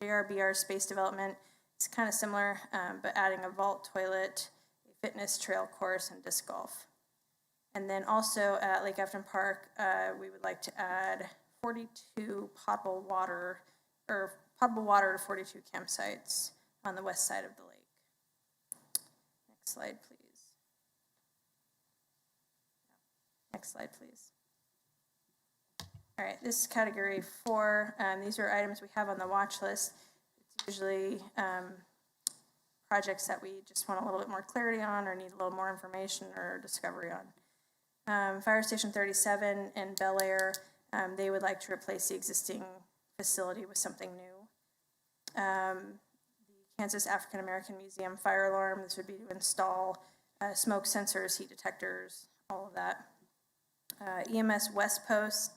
JRBR Space Development, it's kind of similar, but adding a vault toilet, a fitness trail course, and disc golf. And then also at Lake Afton Park, we would like to add 42 potable water to 42 campsites on the west side of the lake. Next slide, please. Next slide, please. All right, this is category 4. These are items we have on the watch list. It's usually projects that we just want a little bit more clarity on or need a little more information or discovery on. Fire Station 37 in Bel Air, they would like to replace the existing facility with something new. The Kansas African American Museum fire alarm, this would be to install smoke sensors, heat detectors, all of that. EMS West Post,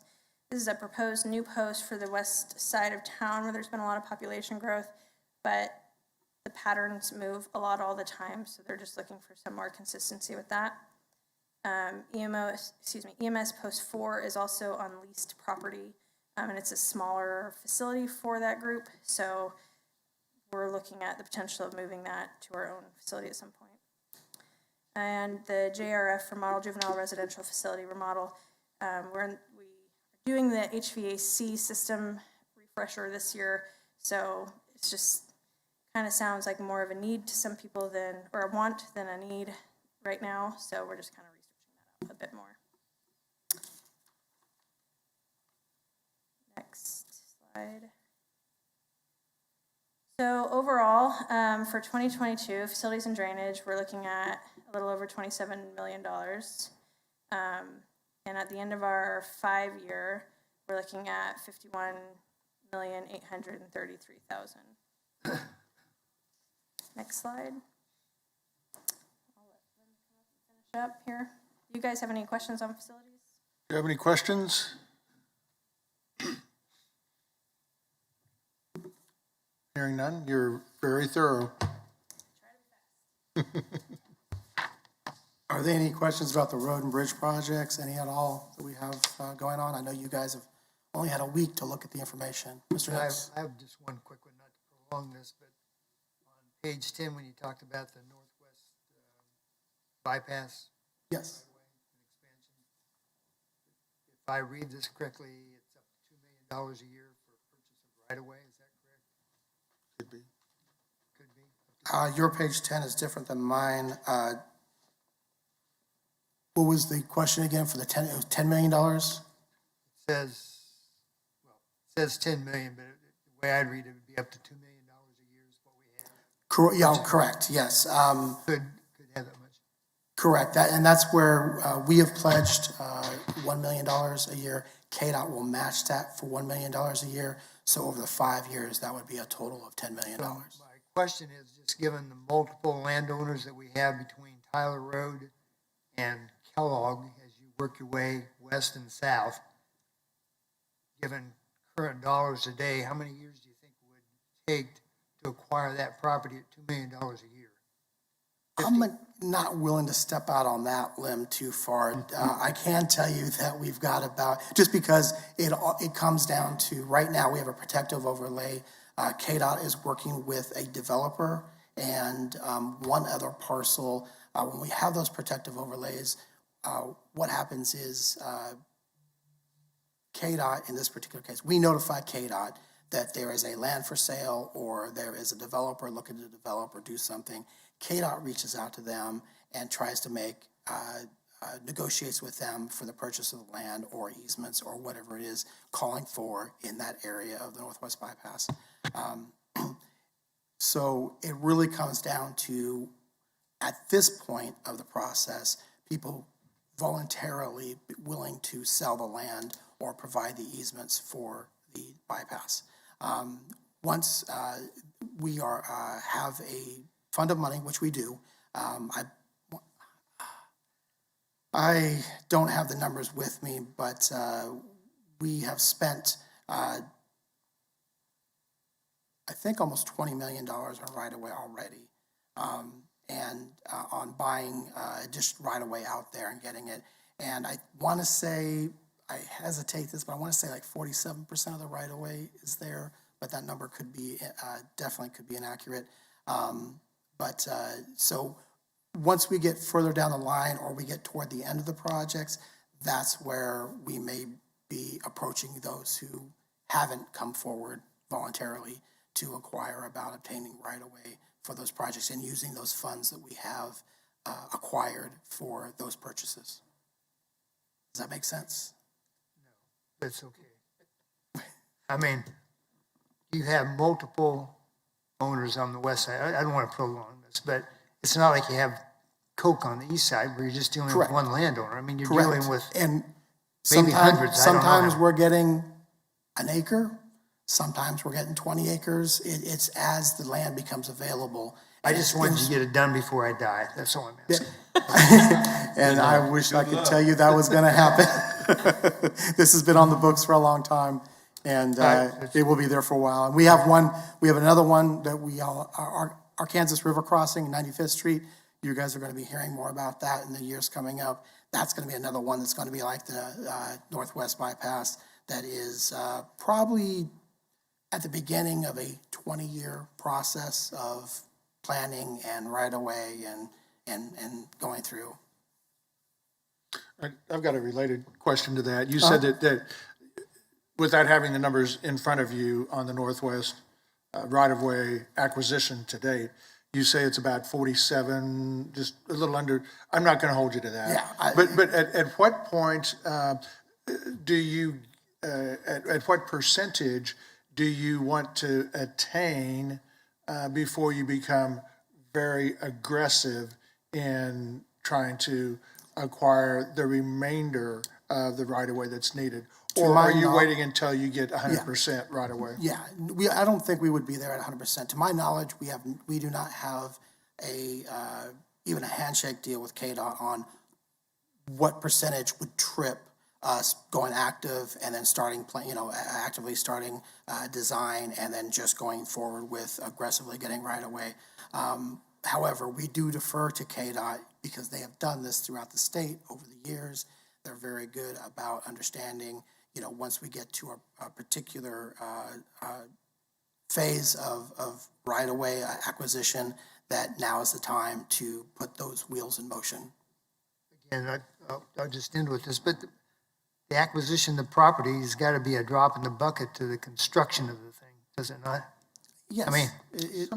this is a proposed new post for the west side of town where there's been a lot of population growth, but the patterns move a lot all the time, so they're just looking for some more consistency with that. EMS Post 4 is also on leased property, and it's a smaller facility for that group, so we're looking at the potential of moving that to our own facility at some point. And the JRF for Model Juvenile Residential Facility remodel, we are doing the HVAC system refresher this year, so it's just kind of sounds like more of a need to some people than, or a want than a need right now, so we're just kind of researching that out a bit more. Next slide. So overall, for 2022, facilities and drainage, we're looking at a little over $27 million. And at the end of our 5-year, we're looking at $51,833,000. Next slide. I'll let them finish up here. Do you guys have any questions on facilities? Do you have any questions? Hearing none, you're very thorough. Are there any questions about the road and bridge projects, any at all that we have going on? I know you guys have only had a week to look at the information. Mr. Hicks? I have just one quick one, not to prolong this, but on page 10, when you talked about the northwest bypass. Yes. If I read this correctly, it's up to $2 million a year for purchase of right-of-way, is that correct? Could be. Could be. Your page 10 is different than mine. What was the question again for the 10? It was $10 million? It says 10 million, but the way I'd read it would be up to $2 million a year is what we have. Yeah, correct, yes. Could have that much. Correct, and that's where we have pledged $1 million a year. KDOT will match that for $1 million a year. So over the 5 years, that would be a total of $10 million. So my question is, just given the multiple landowners that we have between Tyler Road and Kellogg, as you work your way west and south, given current dollars a day, how many years do you think it would take to acquire that property at $2 million a year? I'm not willing to step out on that limb too far. I can tell you that we've got about, just because it comes down to, right now we have a protective overlay. KDOT is working with a developer and one other parcel. When we have those protective overlays, what happens is KDOT, in this particular case, we notify KDOT that there is a land for sale or there is a developer looking to develop or do something. KDOT reaches out to them and tries to make, negotiates with them for the purchase of the land or easements or whatever it is calling for in that area of the Northwest Bypass. So it really comes down to, at this point of the process, people voluntarily willing to sell the land or provide the easements for the bypass. Once we have a fund of money, which we do, I don't have the numbers with me, but we have spent, I think, almost $20 million on right-of-way already, and on buying just right-of-way out there and getting it. And I want to say, I hesitate this, but I want to say like 47% of the right-of-way is there, but that number could be, definitely could be inaccurate. So once we get further down the line or we get toward the end of the projects, that's where we may be approaching those who haven't come forward voluntarily to inquire about obtaining right-of-way for those projects and using those funds that we have acquired for those purchases. Does that make sense? That's okay. I mean, you have multiple owners on the west side. I don't want to prolong this, but it's not like you have Coke on the east side where you're just dealing Correct. with one landowner. I mean, you're Correct. dealing with and maybe hundreds. I don't know Sometimes how. we're getting an acre. Sometimes we're getting 20 acres. It's as the land becomes available. I just wanted to get it done before I die. That's all I'm asking. And I wish I could tell you that was going to happen. This has been on the books for a long time, and it will be there for a while. And we have another one that we all, our Kansas River Crossing, 95th Street. You guys are going to be hearing more about that in the years coming up. That's going to be another one that's going to be like the Northwest Bypass that is probably at the beginning of a 20-year process of planning and right-of-way and going through. I've got a related question to that. You said that without having the numbers in front of you on the Northwest right-of-way acquisition to date, you say it's about 47, just a little under. I'm not going to hold you to that. Yeah, But at what point do you, at what percentage do you want to attain before you become very aggressive in trying to acquire the remainder of the right-of-way that's needed? Or are you waiting until you get 100% right-of-way? Yeah, I don't think we would be there at 100%. To my knowledge, we do not have even a handshake deal with KDOT on what percentage would trip us going active and then starting, actively starting design and then just going forward with aggressively getting right-of-way. However, we do defer to KDOT because they have done this throughout the state over the years. They're very good about understanding, once we get to a particular phase of right-of-way acquisition, that now is the time to put those wheels in motion. Again, I'll just end with this, but the acquisition of the property has got to be a drop in the bucket to the construction of the thing, does it not? Yes, I mean, it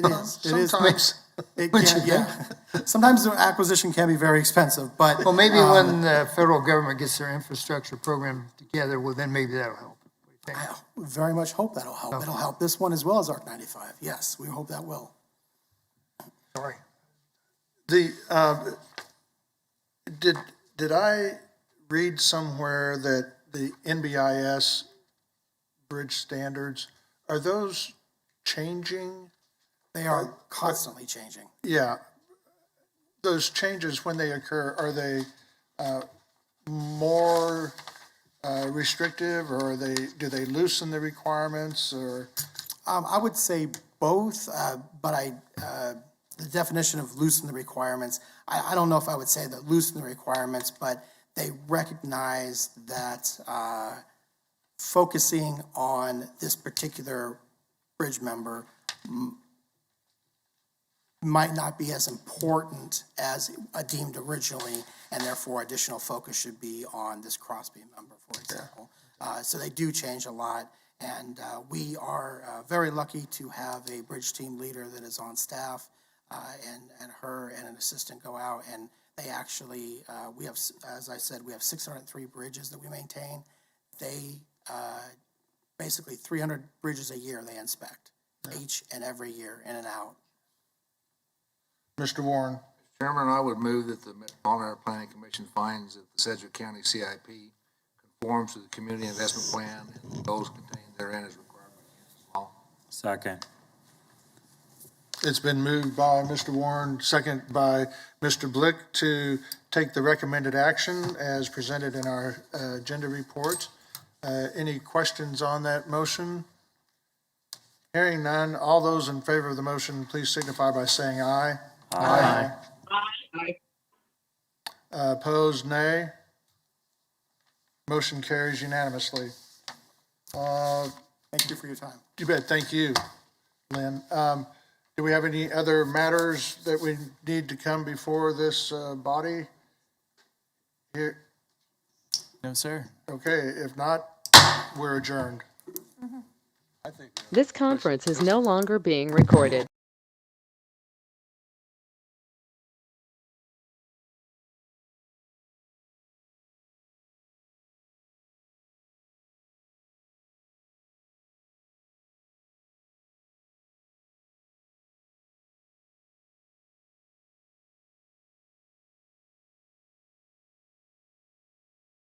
is. Sometimes. It can, yeah. Sometimes the acquisition can be very expensive, but. Well, maybe when the federal government gets their infrastructure program together, well, then maybe that'll help. What do you think? I very much hope that'll help. Okay. It'll help this one as well as ARC 95. Yes, we hope that will. Sorry. Did I read somewhere that the NBIS bridge standards, are those changing? They are constantly changing. Yeah. Those changes, when they occur, are they more restrictive, or do they loosen the requirements, or? I would say both, but the definition of loosen the requirements, I don't know if I would say that loosen the requirements, but they recognize that focusing on this particular bridge member might not be as important as deemed originally, and therefore additional focus should be on this Crosby member, for example. So they do change a lot, and we are very lucky to have a bridge team leader that is on staff, and her and an assistant go out, and they actually, we have, as I said, we have 603 bridges that we maintain. They, basically 300 bridges a year they inspect, each and every year, in and out. Mr. Warren. Chairman, I would move that the Metropolitan Area Planning Commission finds that the Sedgwick County CIP conforms to the Community Investment Plan and the goals contained therein as required by Kansas law. Second. It's been moved by Mr. Warren, second by Mr. Blick, to take the recommended action as presented in our agenda report. Any questions on that motion? Hearing none, all those in favor of the motion, please signify by saying aye. Aye. Aye. Opposed, nay. Motion carries unanimously. Thank you for your time. You bet. Thank you, Lynn. Do we have any other matters that we need to come before this body? Here, No, sir. okay, if not, we're adjourned. I think. This conference is no longer being recorded.